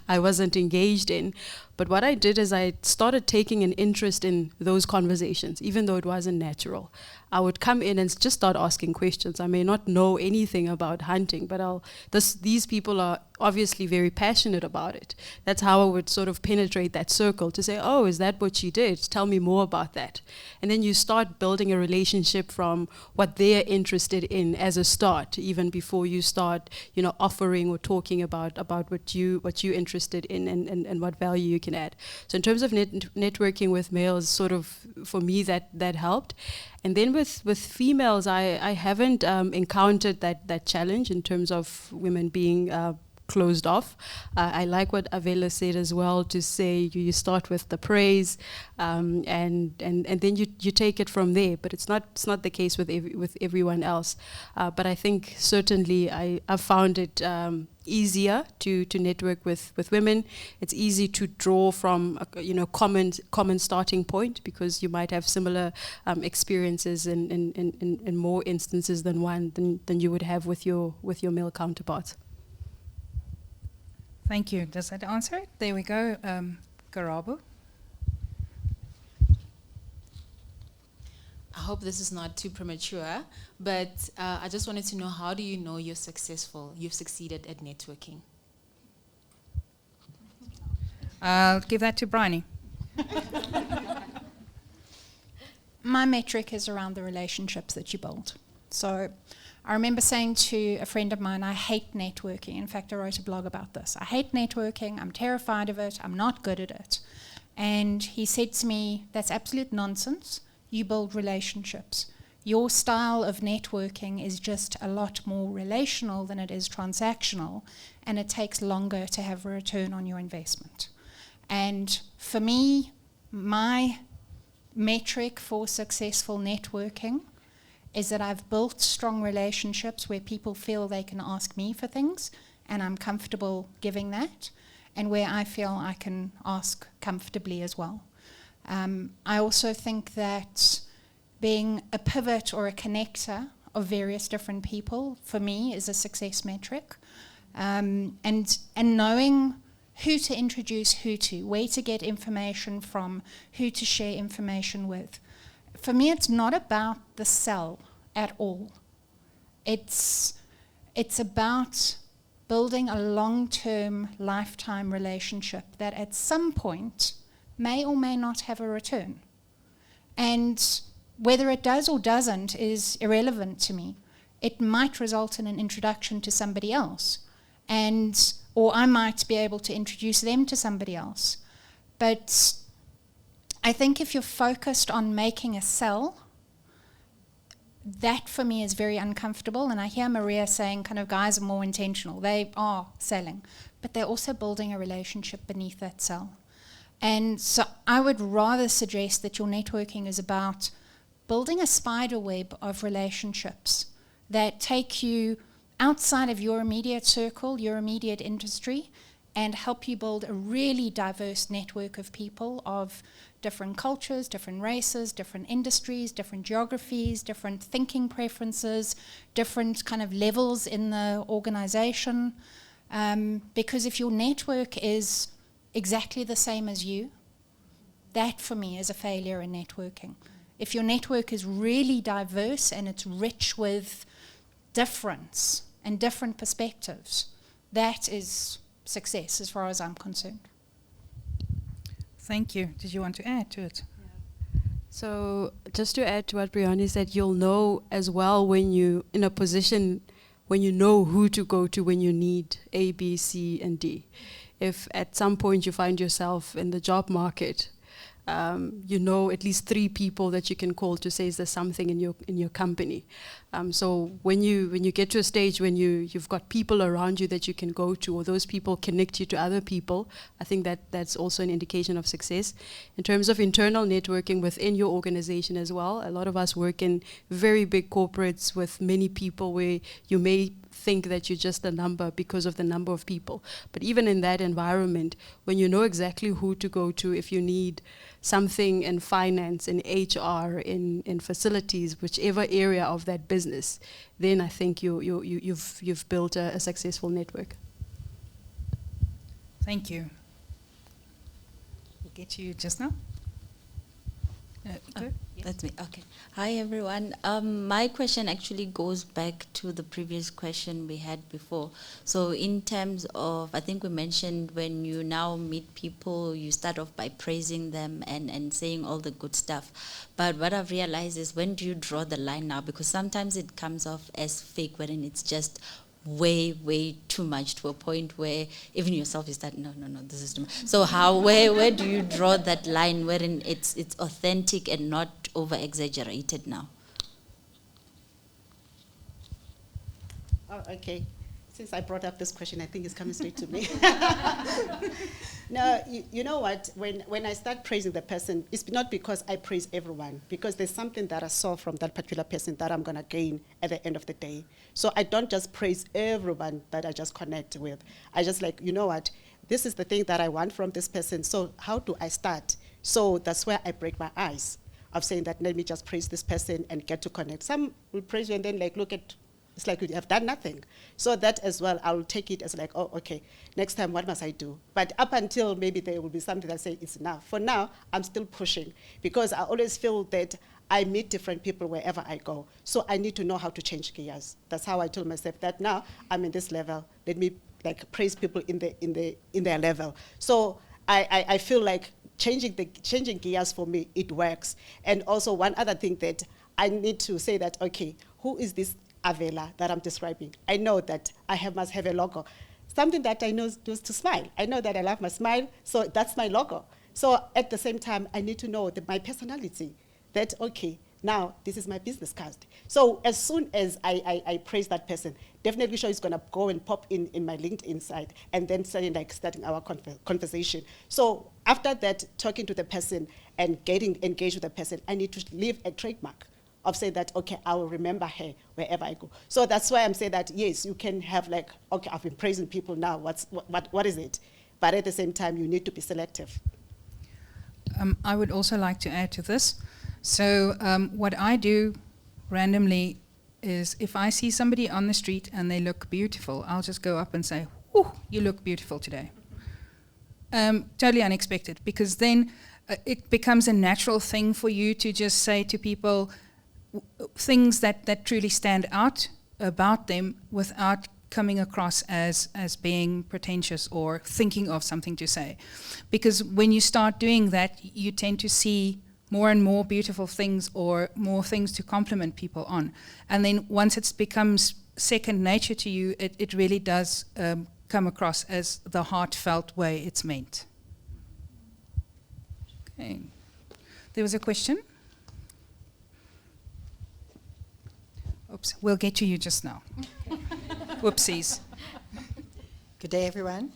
I wasn't engaged in. But what I did is I started taking an interest in those conversations, even though it wasn't natural. I would come in and just start asking questions. I may not know anything about hunting, but these people are obviously very passionate about it. That's how I would sort of penetrate that circle to say, oh, is that what she did? Tell me more about that. And then you start building a relationship from what they're interested in as a start, even before you start, offering or talking about what you're interested in and what value you can add. So in terms of networking with males, sort of for me that helped. And then with females, I haven't encountered that challenge in terms of women being closed off. I like what Avela said as well, to say you start with the praise, and then you take it from there. But it's not the case with everyone else. But I think certainly I've found it easier to network with women. It's easy to draw from a common starting point, because you might have similar experiences in more instances than one than you would have with your male counterparts. Thank you. Does that answer it? There we go. Garabo. I hope this is not too premature, but I just wanted to know, how do you know you've succeeded at networking? I'll give that to Bryony. My metric is around the relationships that you build. So I remember saying to a friend of mine, I hate networking. In fact, I wrote a blog about this. I hate networking. I'm terrified of it. I'm not good at it. And he said to me, that's absolute nonsense. You build relationships. Your style of networking is just a lot more relational than it is transactional, and it takes longer to have a return on your investment. And for me, my metric for successful networking is that I've built strong relationships where people feel they can ask me for things and I'm comfortable giving that, and where I feel I can ask comfortably as well. I also think that being a pivot or a connector of various different people, for me, is a success metric. And knowing who to introduce who to, where to get information from, who to share information with. For me, it's not about the sell at all. It's about building a long-term, lifetime relationship that at some point may or may not have a return. And whether it does or doesn't is irrelevant to me. It might result in an introduction to somebody else, or I might be able to introduce them to somebody else. But I think if you're focused on making a sell, that for me is very uncomfortable. And I hear Maria saying kind of guys are more intentional. They are selling, but they're also building a relationship beneath that sell. And so I would rather suggest that your networking is about building a spider web of relationships that take you outside of your immediate circle, your immediate industry, and help you build a really diverse network of people of different cultures, different races, different industries, different geographies, different thinking preferences, different kind of levels in the organization. Because if your network is exactly the same as you, that for me is a failure in networking. If your network is really diverse and it's rich with difference and different perspectives, that is success as far as I'm concerned. Thank you. Did you want to add to it? So just to add to what Brianna said, you'll know as well when you're in a position, when you know who to go to when you need A, B, C, and D. If at some point you find yourself in the job market, you know at least 3 people that you can call to say, is there something in your company? So when you get to a stage when you've got people around you that you can go to, or those people connect you to other people, I think that's also an indication of success. In terms of internal networking within your organization as well, a lot of us work in very big corporates with many people where you may think that you're just a number because of the number of people. But even in that environment, when you know exactly who to go to if you need something in finance, in HR, in facilities, whichever area of that business, then I think you've built a successful network. Thank you. We'll get to you just now. Go. Yes. That's me. Okay. Hi, everyone. My question actually goes back to the previous question we had before. So in terms of, I think we mentioned when you now meet people, you start off by praising them and saying all the good stuff. But what I've realized is, when do you draw the line now? Because sometimes it comes off as fake when it's just way too much, to a point where even yourself is that no, this is too much. So where do you draw that line wherein it's authentic and not over exaggerated now? Oh, okay. Since I brought up this question, I think it's coming straight to me. No, you know what? When I start praising the person, it's not because I praise everyone, because there's something that I saw from that particular person that I'm going to gain at the end of the day. So I don't just praise everyone that I just connect with. I just like, you know what? This is the thing that I want from this person. So how do I start? So that's where I break my ice of saying that, let me just praise this person and get to connect. Some will praise you and then like look at, it's like you have done nothing. So that as well, I will take it as like, oh, okay, next time, what must I do? But up until maybe there will be something that say it's enough. For now, I'm still pushing, because I always feel that I meet different people wherever I go. So I need to know how to change gears. That's how I told myself that now I'm in this level. Let me like praise people in their level. So I feel like changing gears for me, it works. And also one other thing that I need to say that, okay, who is this Avela that I'm describing? I know that must have a logo. Something that I know is to smile. I know that I love my smile, so that's my logo. So at the same time, I need to know my personality, that, okay, now this is my business card. So as soon as I praise that person, definitely sure it's going to go and pop in my LinkedIn site, and then starting our conversation. So after that, talking to the person and getting engaged with the person, I need to leave a trademark of saying that, okay, I will remember her wherever I go. So that's why I'm saying that, yes, you can have like, okay, I've been praising people now, what is it? But at the same time, you need to be selective. I would also like to add to this. So what I do randomly is, if I see somebody on the street and they look beautiful, I'll just go up and say, "Ooh, you look beautiful today." Totally unexpected, because then it becomes a natural thing for you to just say to people things that truly stand out about them without coming across as being pretentious or thinking of something to say. Because when you start doing that, you tend to see more and more beautiful things or more things to compliment people on. And then once it becomes second nature to you, it really does come across as the heartfelt way it's meant. Okay. There was a question? Oops, we'll get to you just now. Whoopsies. Good day, everyone.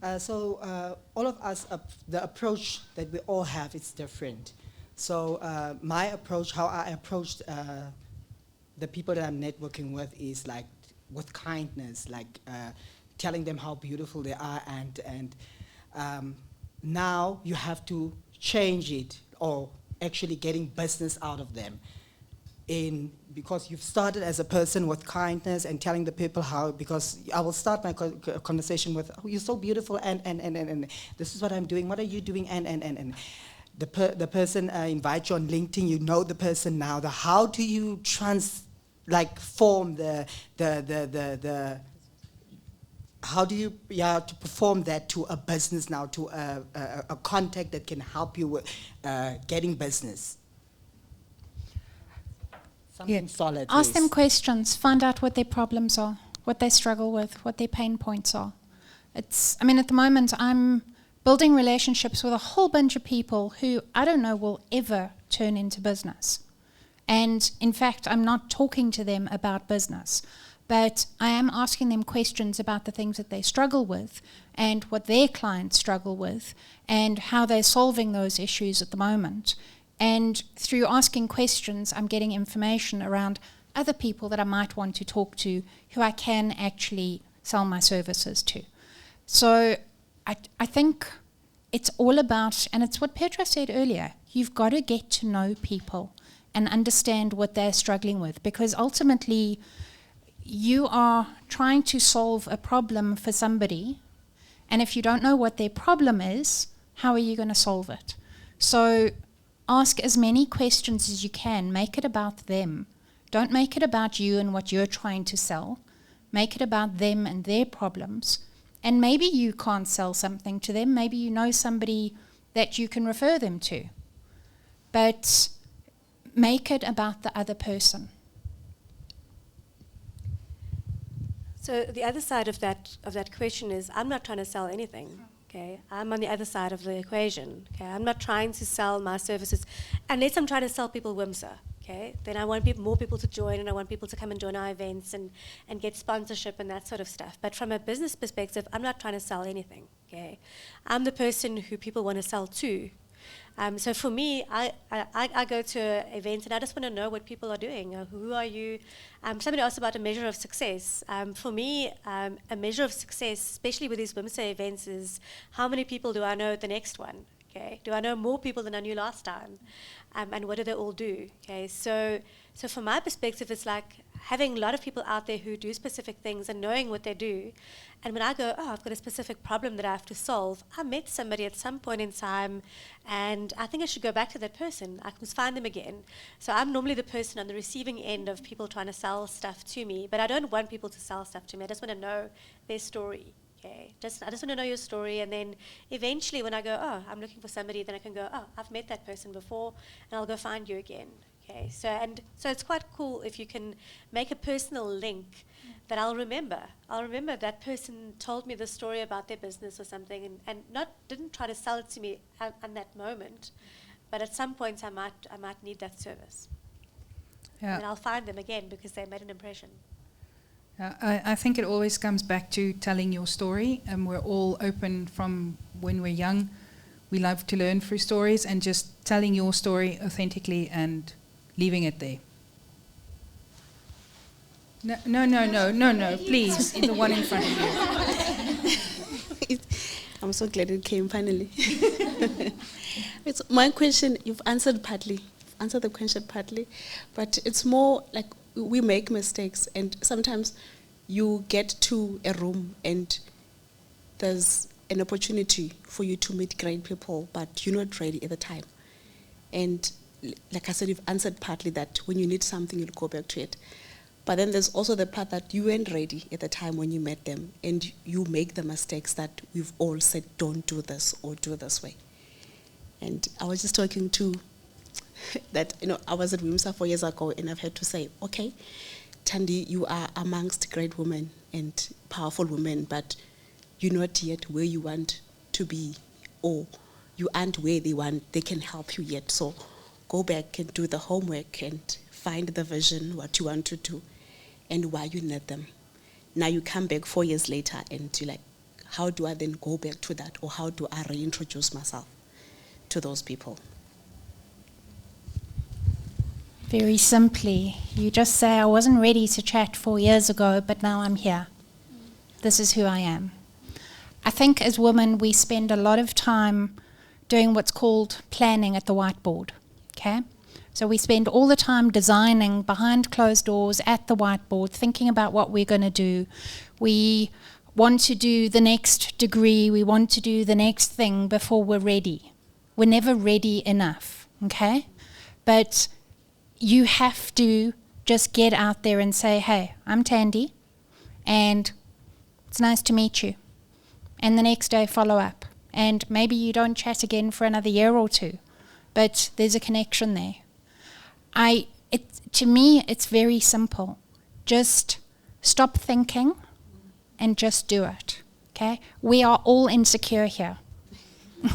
All of us, the approach that we all have is different. So my approach, how I approached the people that I'm networking with, is like with kindness, like telling them how beautiful they are, and now you have to change it, or actually getting business out of them. Because you've started as a person with kindness and telling the people how, because I will start my conversation with, oh, you're so beautiful, and this is what I'm doing, what are you doing, and the person invites you on LinkedIn, you know the person now, how do you form how do you to perform that to a business now, to a contact that can help you with getting business? Something solid. Ask them questions. Find out what their problems are, what they struggle with, what their pain points are. At the moment, I'm building relationships with a whole bunch of people who I don't know will ever turn into business. And in fact, I'm not talking to them about business, but I am asking them questions about the things that they struggle with and what their clients struggle with and how they're solving those issues at the moment. And through asking questions, I'm getting information around other people that I might want to talk to who I can actually sell my services to. So I think it's all about, and it's what Petra said earlier, you've got to get to know people and understand what they're struggling with, because ultimately you are trying to solve a problem for somebody, and if you don't know what their problem is, how are you going to solve it? So ask as many questions as you can. Make it about them. Don't make it about you and what you're trying to sell. Make it about them and their problems. And maybe you can't sell something to them. Maybe you know somebody that you can refer them to. But make it about the other person. So the other side of that question is, I'm not trying to sell anything. Okay, I'm on the other side of the equation. Okay, I'm not trying to sell my services unless I'm trying to sell people WiMSA. Okay, then I want more people to join, and I want people to come and join our events and get sponsorship and that sort of stuff. But from a business perspective, I'm not trying to sell anything. Okay, I'm the person who people want to sell to. So for me, I go to events and I just want to know what people are doing. Who are you? Somebody asked about a measure of success. For me, a measure of success, especially with these WiMSA events, is how many people do I know at the next one? Okay, do I know more people than I knew last time? And what do they all do? Okay, so from my perspective, it's like having a lot of people out there who do specific things and knowing what they do. And when I go, I've got a specific problem that I have to solve, I met somebody at some point in time, and I think I should go back to that person. I can find them again. So I'm normally the person on the receiving end of people trying to sell stuff to me, but I don't want people to sell stuff to me. I just want to know their story. Okay, I just want to know your story, and then eventually when I go, I'm looking for somebody, then I can go, I've met that person before, and I'll go find you again. Okay, so it's quite cool if you can make a personal link that I'll remember. I'll remember that person told me the story about their business or something, and didn't try to sell it to me at that moment, but at some point I might need that service. Yeah. And I'll find them again because they made an impression. I think it always comes back to telling your story, and we're all open from when we're young. We love to learn through stories, and just telling your story authentically and leaving it there. No, please, the one in front of you. I'm so glad it came finally. It's my question, you've answered the question partly, but it's more like we make mistakes, and sometimes you get to a room and there's an opportunity for you to meet great people, but you're not ready at the time. And like I said, you've answered partly that when you need something, you'll go back to it. But then there's also the part that you weren't ready at the time when you met them, and you make the mistakes that we've all said, don't do this or do this way. And I was just talking to that, I was at WiMSA 4 years ago, and I've had to say, okay, Thandi, you are amongst great women and powerful women, but you're not yet where you want to be, or you aren't where they can help you yet. So go back and do the homework and find the vision, what you want to do, and why you need them. Now you come back 4 years later and you're like, how do I then go back to that, or how do I reintroduce myself to those people? Very simply, you just say, I wasn't ready to chat 4 years ago, but now I'm here. This is who I am. I think as women, we spend a lot of time doing what's called planning at the whiteboard, okay? So we spend all the time designing behind closed doors at the whiteboard, thinking about what we're going to do. We want to do the next degree, we want to do the next thing before we're ready. We're never ready enough, okay? But you have to just get out there and say, hey, I'm Thandi, and it's nice to meet you. And the next day follow up. And maybe you don't chat again for another year or two, but there's a connection there. To me, it's very simple. Just stop thinking and just do it, okay? We are all insecure here.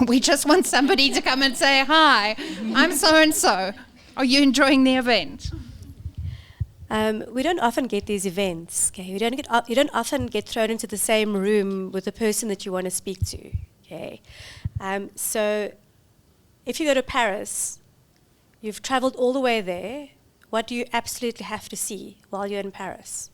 We just want somebody to come and say, hi, I'm so-and-so. Are you enjoying the event? We don't often get these events. Okay, you don't often get thrown into the same room with the person that you want to speak to. Okay, so if you go to Paris, you've travelled all the way there. what do you absolutely have to see while you're in Paris?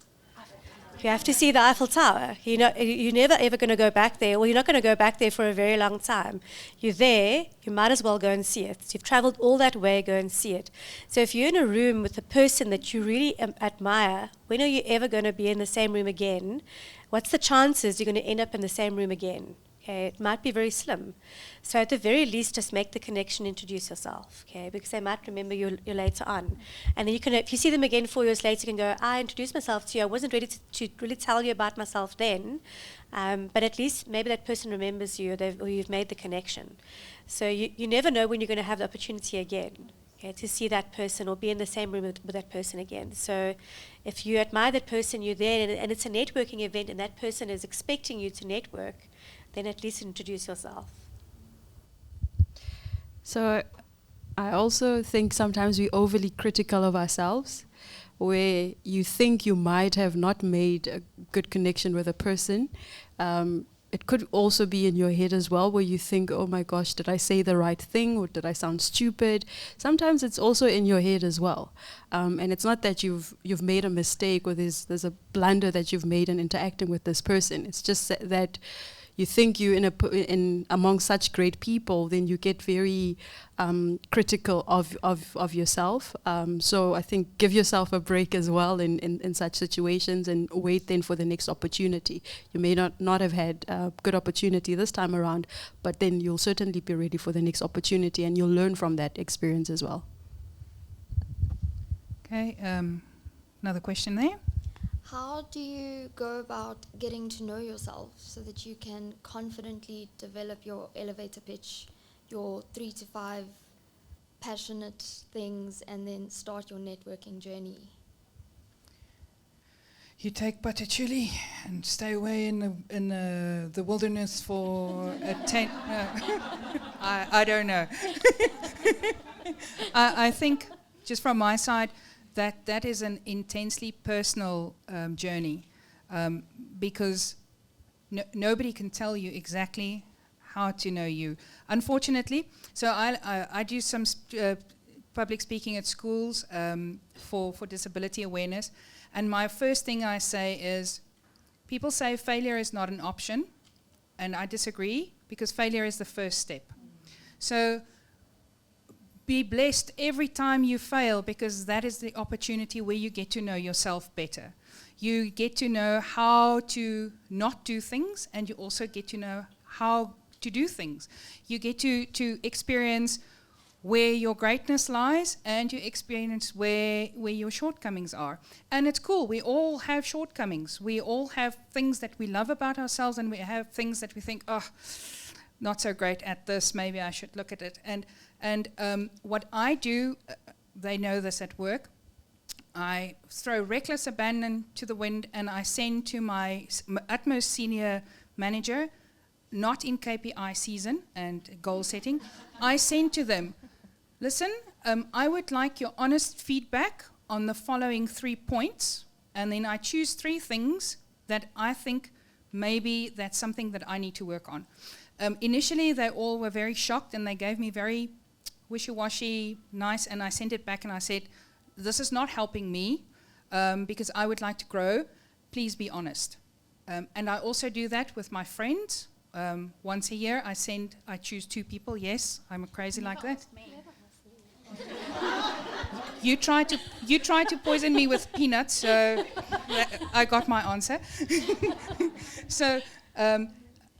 You have to see the Eiffel Tower. You're never ever going to go back there, or you're not going to go back there for a very long time. You're there, you might as well go and see it. You've traveled all that way, go and see it. So if you're in a room with a person that you really admire, when are you ever going to be in the same room again? What's the chances you're going to end up in the same room again? Okay, it might be very slim. So at the very least, just make the connection, introduce yourself, okay, because they might remember you later on. And then you can, if you see them again 4 years later, you can go, I introduced myself to you. I wasn't ready to really tell you about myself then, but at least maybe that person remembers you, or you've made the connection. So you never know when you're going to have the opportunity again, okay, to see that person or be in the same room with that person again. So if you admire that person, you're there, and it's a networking event, and that person is expecting you to network, then at least introduce yourself. So I also think sometimes we're overly critical of ourselves, where you think you might have not made a good connection with a person. It could also be in your head as well, where you think, oh my gosh, did I say the right thing, or did I sound stupid? Sometimes it's also in your head as well. And it's not that you've made a mistake, or there's a blunder that you've made in interacting with this person. It's just that you think you in among such great people, then you get very critical of yourself. So I think give yourself a break as well in such situations, and wait then for the next opportunity. You may not have had a good opportunity this time around, but then you'll certainly be ready for the next opportunity, and you'll learn from that experience as well. Okay, another question there. How do you go about getting to know yourself so that you can confidently develop your elevator pitch, your 3 to 5 passionate things, and then start your networking journey? You take patchouli and stay away in the wilderness for a 10. I don't know. I think, just from my side, that is an intensely personal journey, because nobody can tell you exactly how to know you. Unfortunately, so I do some public speaking at schools for disability awareness, and my first thing I say is, people say failure is not an option, and I disagree, because failure is the first step. So be blessed every time you fail, because that is the opportunity where you get to know yourself better. You get to know how to not do things, and you also get to know how to do things. You get to experience where your greatness lies, and you experience where your shortcomings are. And it's cool. We all have shortcomings. We all have things that we love about ourselves, and we have things that we think, oh, not so great at this, maybe I should look at it. And what I do, they know this at work, I throw reckless abandon to the wind, and I send to my utmost senior manager, not in KPI season and goal setting, I send to them, listen, I would like your honest feedback on the following 3 points, and then I choose 3 things that I think maybe that's something that I need to work on. Initially, they all were very shocked, and they gave me very wishy-washy, nice, and I sent it back and I said, this is not helping me, because I would like to grow. Please be honest. And I also do that with my friends. Once a year, I choose 2 people. Yes, I'm crazy like that. You tried to poison me with peanuts, so I got my answer. So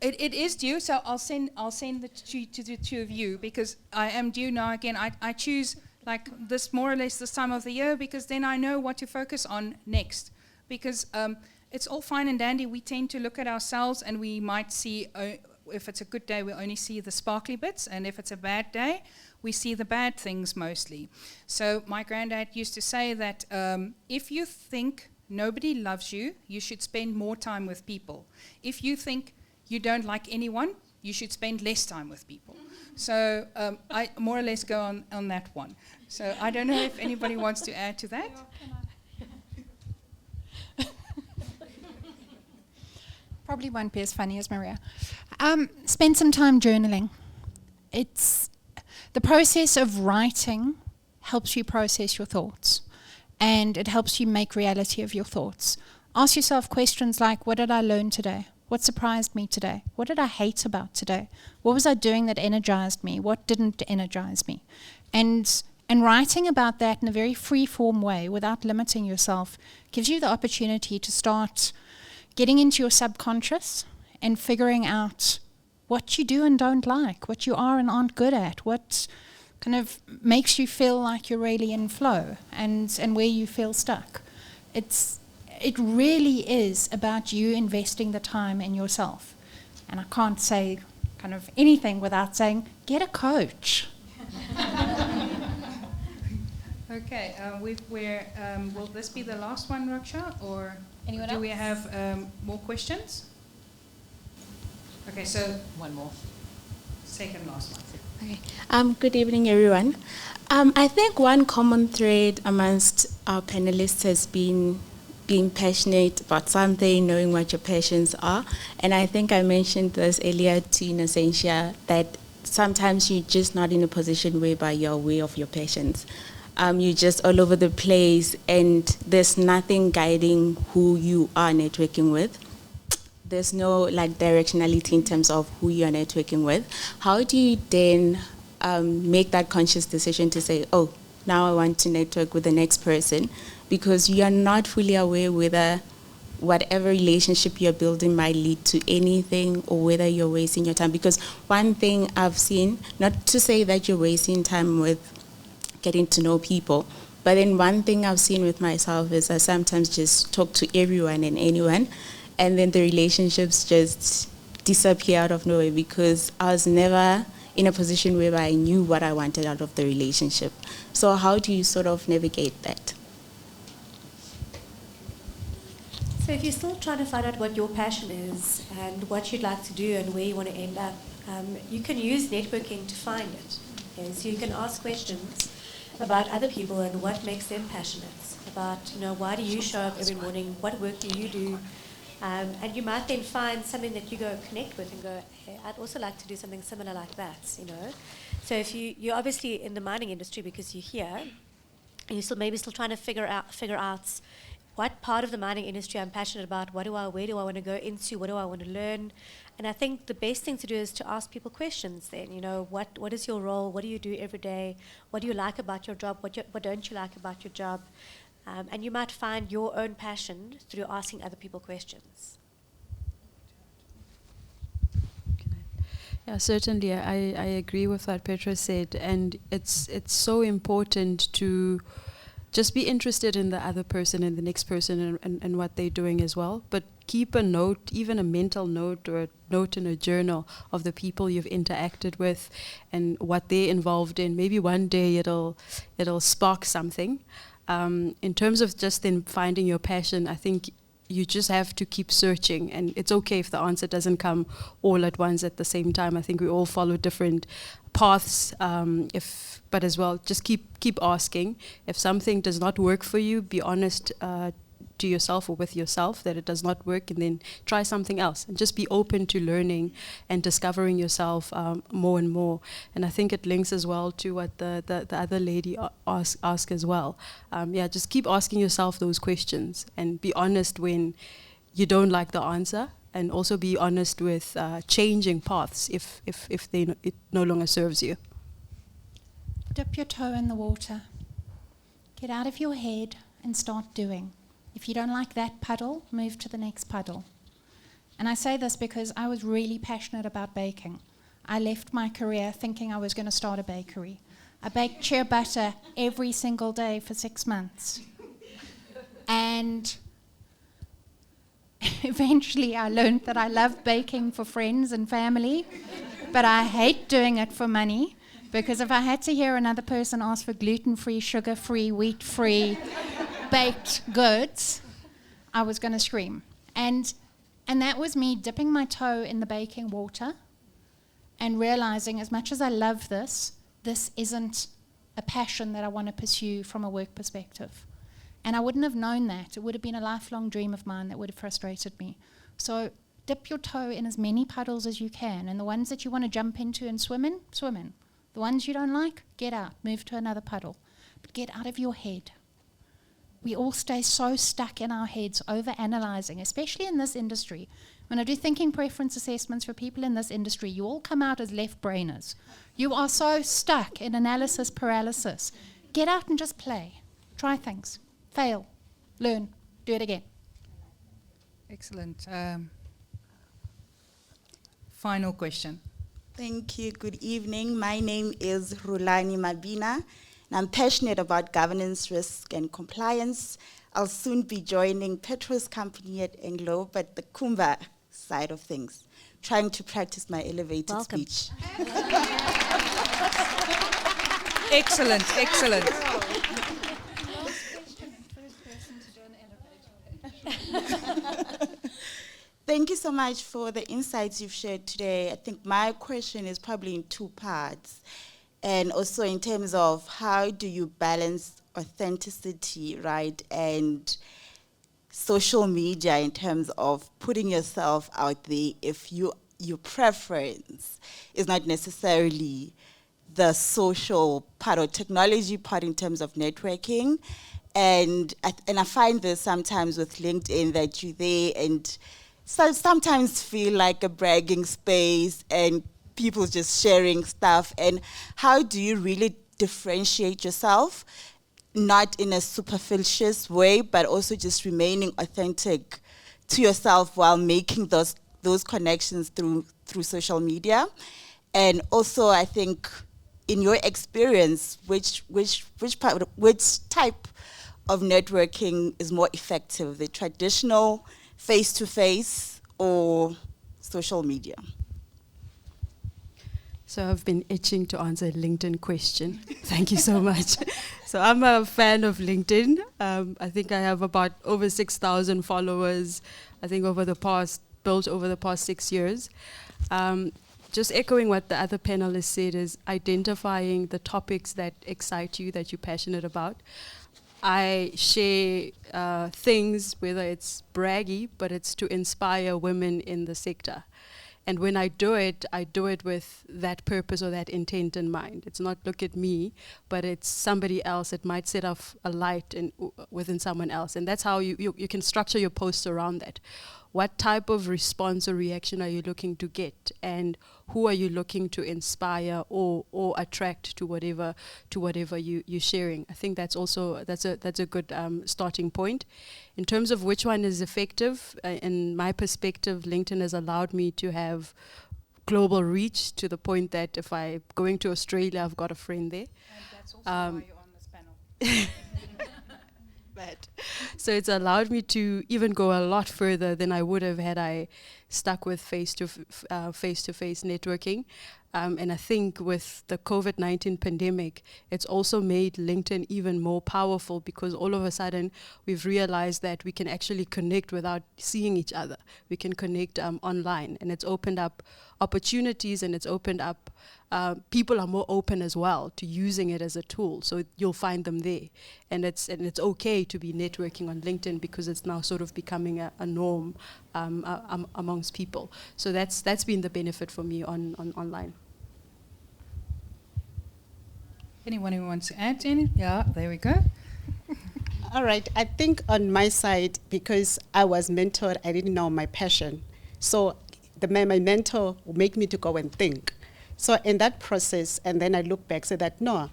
it is due. So I'll send the to the 2 of you, because I am due now. Again, I choose like this more or less this time of the year, because then I know what to focus on next. Because it's all fine and dandy. We tend to look at ourselves, and we might see, if it's a good day, we only see the sparkly bits, and if it's a bad day, we see the bad things mostly. So my granddad used to say that if you think nobody loves you, you should spend more time with people. If you think you don't like anyone, you should spend less time with people. So I more or less go on that one. So I don't know if anybody wants to add to that. Probably won't be as funny as Maria. Spend some time journaling. It's the process of writing helps you process your thoughts. and it helps you make reality of your thoughts. Ask yourself questions like, what did I learn today? What surprised me today? What did I hate about today? What was I doing that energized me? What didn't energize me? And writing about that in a very free-form way without limiting yourself gives you the opportunity to start getting into your subconscious and figuring out what you do and don't like, what you are and aren't good at, what kind of makes you feel like you're really in flow, and where you feel stuck. It really is about you investing the time in yourself. And I can't say kind of anything without saying, get a coach. Okay, will this be the last one, Raksha, or Anyone do we else? have more questions? Okay, so One more. second last one. Okay. Good evening, everyone. I think one common thread amongst our panelists has been being passionate about something, knowing what your passions are. And I think I mentioned this earlier to Innocentia, that sometimes you're just not in a position whereby you're aware of your passions. You're just all over the place, and there's nothing guiding who you are networking with. There's no like directionality in terms of who you're networking with. How do you then make that conscious decision to say, oh, now I want to network with the next person, because you are not fully aware whether whatever relationship you're building might lead to anything, or whether you're wasting your time. Because one thing I've seen, not to say that you're wasting time with getting to know people, but then one thing I've seen with myself is I sometimes just talk to everyone and anyone, and then the relationships just disappear out of nowhere, because I was never in a position where I knew what I wanted out of the relationship. So how do you sort of navigate that? So if you're still trying to find out what your passion is and what you'd like to do and where you want to end up, you can use networking to find it. Okay? So you can ask questions about other people and what makes them passionate, about, why do you show up every morning, what work do you do, and you might then find something that you go connect with and go, hey, I'd also like to do something similar like that, So if you're obviously in the mining industry because you're here, and you're still trying to figure out what part of the mining industry I'm passionate about, where do I want to go into, what do I want to learn. And I think the best thing to do is to ask people questions then, what is your role, what do you do every day, what do you like about your job, what don't you like about your job. And you might find your own passion through asking other people questions. Yeah, certainly. I agree with what Petra said, and it's so important to just be interested in the other person and the next person and what they're doing as well. But keep a note, even a mental note or a note in a journal of the people you've interacted with and what they're involved in. Maybe one day it'll spark something. In terms of just then finding your passion, I think you just have to keep searching, and it's okay if the answer doesn't come all at once at the same time. I think we all follow different paths, but as well, just keep asking. If something does not work for you, be honest to yourself or with yourself that it does not work, and then try something else, and just be open to learning and discovering yourself more and more. And I think it links as well to what the other lady asked as well. Just keep asking yourself those questions and be honest when you don't like the answer, and also be honest with changing paths if it no longer serves you. Dip your toe in the water. Get out of your head and start doing. If you don't like that puddle, move to the next puddle. And I say this because I was really passionate about baking. I left my career thinking I was going to start a bakery. I baked chia butter every single day for 6 months. And eventually I learned that I love baking for friends and family, but I hate doing it for money, because if I had to hear another person ask for gluten-free, sugar-free, wheat-free baked goods, I was going to scream. And that was me dipping my toe in the baking water and realizing, as much as I love this isn't a passion that I want to pursue from a work perspective. And I wouldn't have known that. It would have been a lifelong dream of mine that would have frustrated me. So dip your toe in as many puddles as you can, and the ones that you want to jump into and swim in, swim in. The ones you don't like, get out, move to another puddle. But get out of your head. we all stay so stuck in our heads, over-analyzing, especially in this industry. When I do thinking preference assessments for people in this industry, you all come out as left-brainers. You are so stuck in analysis paralysis. Get out and just play. Try things. Fail. Learn. Do it again. Excellent. Final question. Thank you. Good evening. My name is Rulani Mabina, and I'm passionate about governance, risk, and compliance. I'll soon be joining Petro's company at Anglo, but the Kumba side of things, trying to practice my elevated speech. Excellent, excellent. Thank you so much for the insights you've shared today. I think my question is probably in two parts. And also in terms of how do you balance authenticity, right, and social media in terms of putting yourself out there if your preference is not necessarily the social part or technology part in terms of networking. And I find this sometimes with LinkedIn that you're there and so sometimes feel like a bragging space and people just sharing stuff. And how do you really differentiate yourself, not in a superficial way, but also just remaining authentic to yourself while making those connections through social media? And also, I think, in your experience, which type of networking is more effective, the traditional face-to-face or social media? So I've been itching to answer a LinkedIn question. Thank you so much. So I'm a fan of LinkedIn. I think I have about over 6,000 followers, I think built over the past 6 years. Just echoing what the other panelists said is identifying the topics that excite you, that you're passionate about. I share things, whether it's braggy, but it's to inspire women in the sector. And when I do it with that purpose or that intent in mind. It's not look at me, but it's somebody else. It might set off a light within someone else. And that's how you can structure your posts around that. What type of response or reaction are you looking to get? And who are you looking to inspire or attract to whatever you're sharing? I think that's a good starting point. In terms of which one is effective, in my perspective, LinkedIn has allowed me to have global reach to the point that if I'm going to Australia, I've got a friend there. And that's also why you're on this panel. So it's allowed me to even go a lot further than I would have had I stuck with face-to-face networking. And I think with the COVID-19 pandemic, it's also made LinkedIn even more powerful because all of a sudden we've realized that we can actually connect without seeing each other. We can connect online, and it's opened up opportunities, and it's opened up people are more open as well to using it as a tool. So you'll find them there, and it's okay to be networking on LinkedIn because it's now sort of becoming a norm amongst people. So that's been the benefit for me on online. Anyone who wants to add any? Yeah, there we go. All right. I think on my side, because I was mentored, I didn't know my passion. So my mentor would make me to go and think. So in that process, and then I look back, say that, no,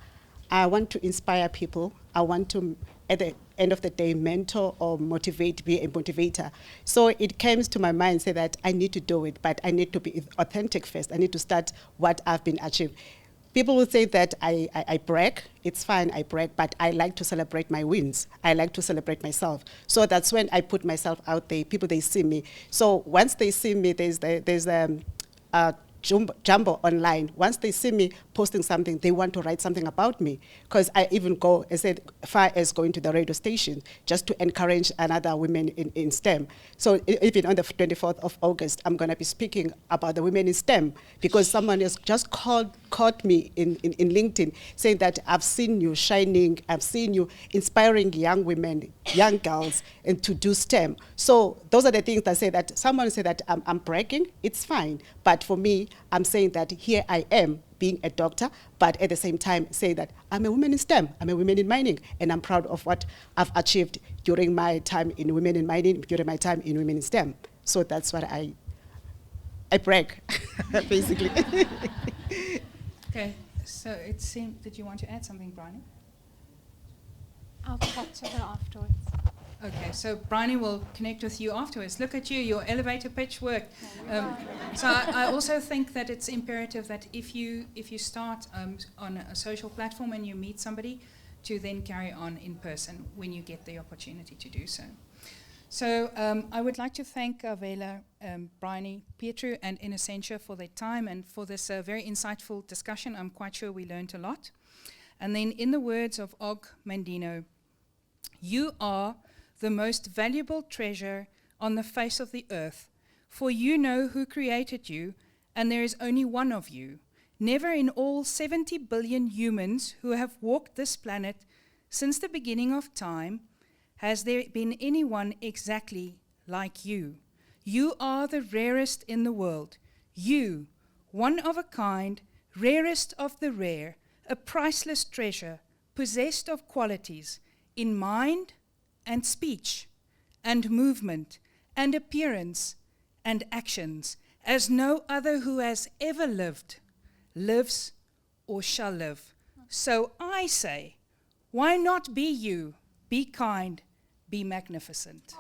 I want to inspire people. I want to, at the end of the day, mentor or motivate, be a motivator. So it came to my mind, say that I need to do it, but I need to be authentic first. I need to start what I've been achieved. People will say that I brag. It's fine, I brag, but I like to celebrate my wins. I like to celebrate myself. So that's when I put myself out there. People, they see me. So once they see me, there's jumbo online. Once they see me posting something, they want to write something about me. Because I even go as far as going to the radio station just to encourage another women in STEM. So even on the 24th of August, I'm going to be speaking about the women in STEM because someone has just caught me in LinkedIn saying that I've seen you shining, I've seen you inspiring young women, young girls, and to do STEM. So those are the things that say that someone say that I'm bragging, it's fine. But for me, I'm saying that here I am being a doctor, but at the same time say that I'm a woman in STEM, I'm a woman in mining, and I'm proud of what I've achieved during my time in Women in Mining, during my time in Women in STEM. So that's what I brag, basically. Okay, so it seemed, did you want to add something, Bryony? I'll talk to her afterwards. Okay, so Bryony will connect with you afterwards. Look at you, your elevator pitch worked. So I also think that it's imperative that if you start on a social platform and you meet somebody, to then carry on in person when you get the opportunity to do so. So I would like to thank Vela, Bryony, Pietru, and Innocentia for their time and for this very insightful discussion. I'm quite sure we learned a lot. And then in the words of Og Mandino, you are the most valuable treasure on the face of the earth, for you know who created you, and there is only one of you. Never in all 70 billion humans who have walked this planet since the beginning of time has there been anyone exactly like you. You are the rarest in the world. You, one of a kind, rarest of the rare, a priceless treasure, possessed of qualities in mind and speech and movement and appearance and actions as no other who has ever lived, lives, or shall live. So I say, why not be you, be kind, be magnificent.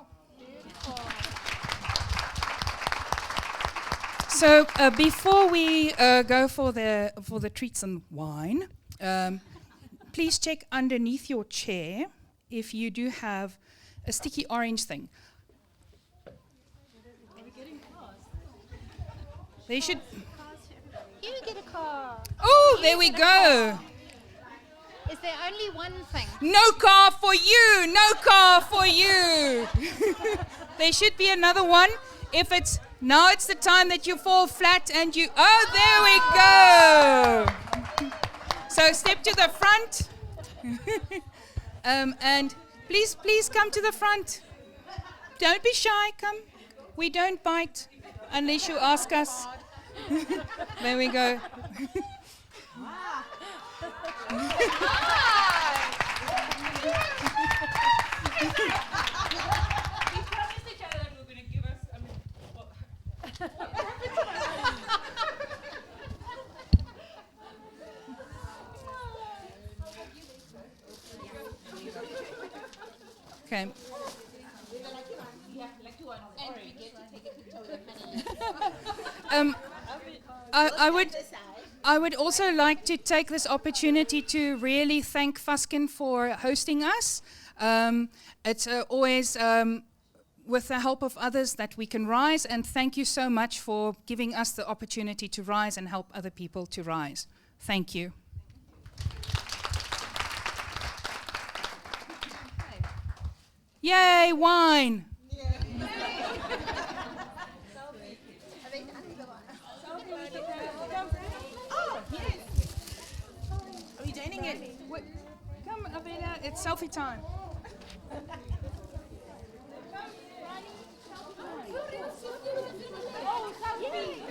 So before we go for the treats and wine, please check underneath your chair if you do have a sticky orange thing. They should. You get a car. Oh, there we go. Is there only one thing? No car for you. No car for you. There should be another one. If it's now, it's the time that you fall flat and you. Oh, there we go. So step to the front. And please come to the front. Don't be shy. Come. We don't bite unless you ask us. There we go. Okay. I would also like to take this opportunity to really thank Fasken for hosting us. It's always with the help of others that we can rise, and thank you so much for giving us the opportunity to rise and help other people to rise. Thank you. Yay, wine! Are we joining it? Come, Avila, it's selfie time. Oh, selfie!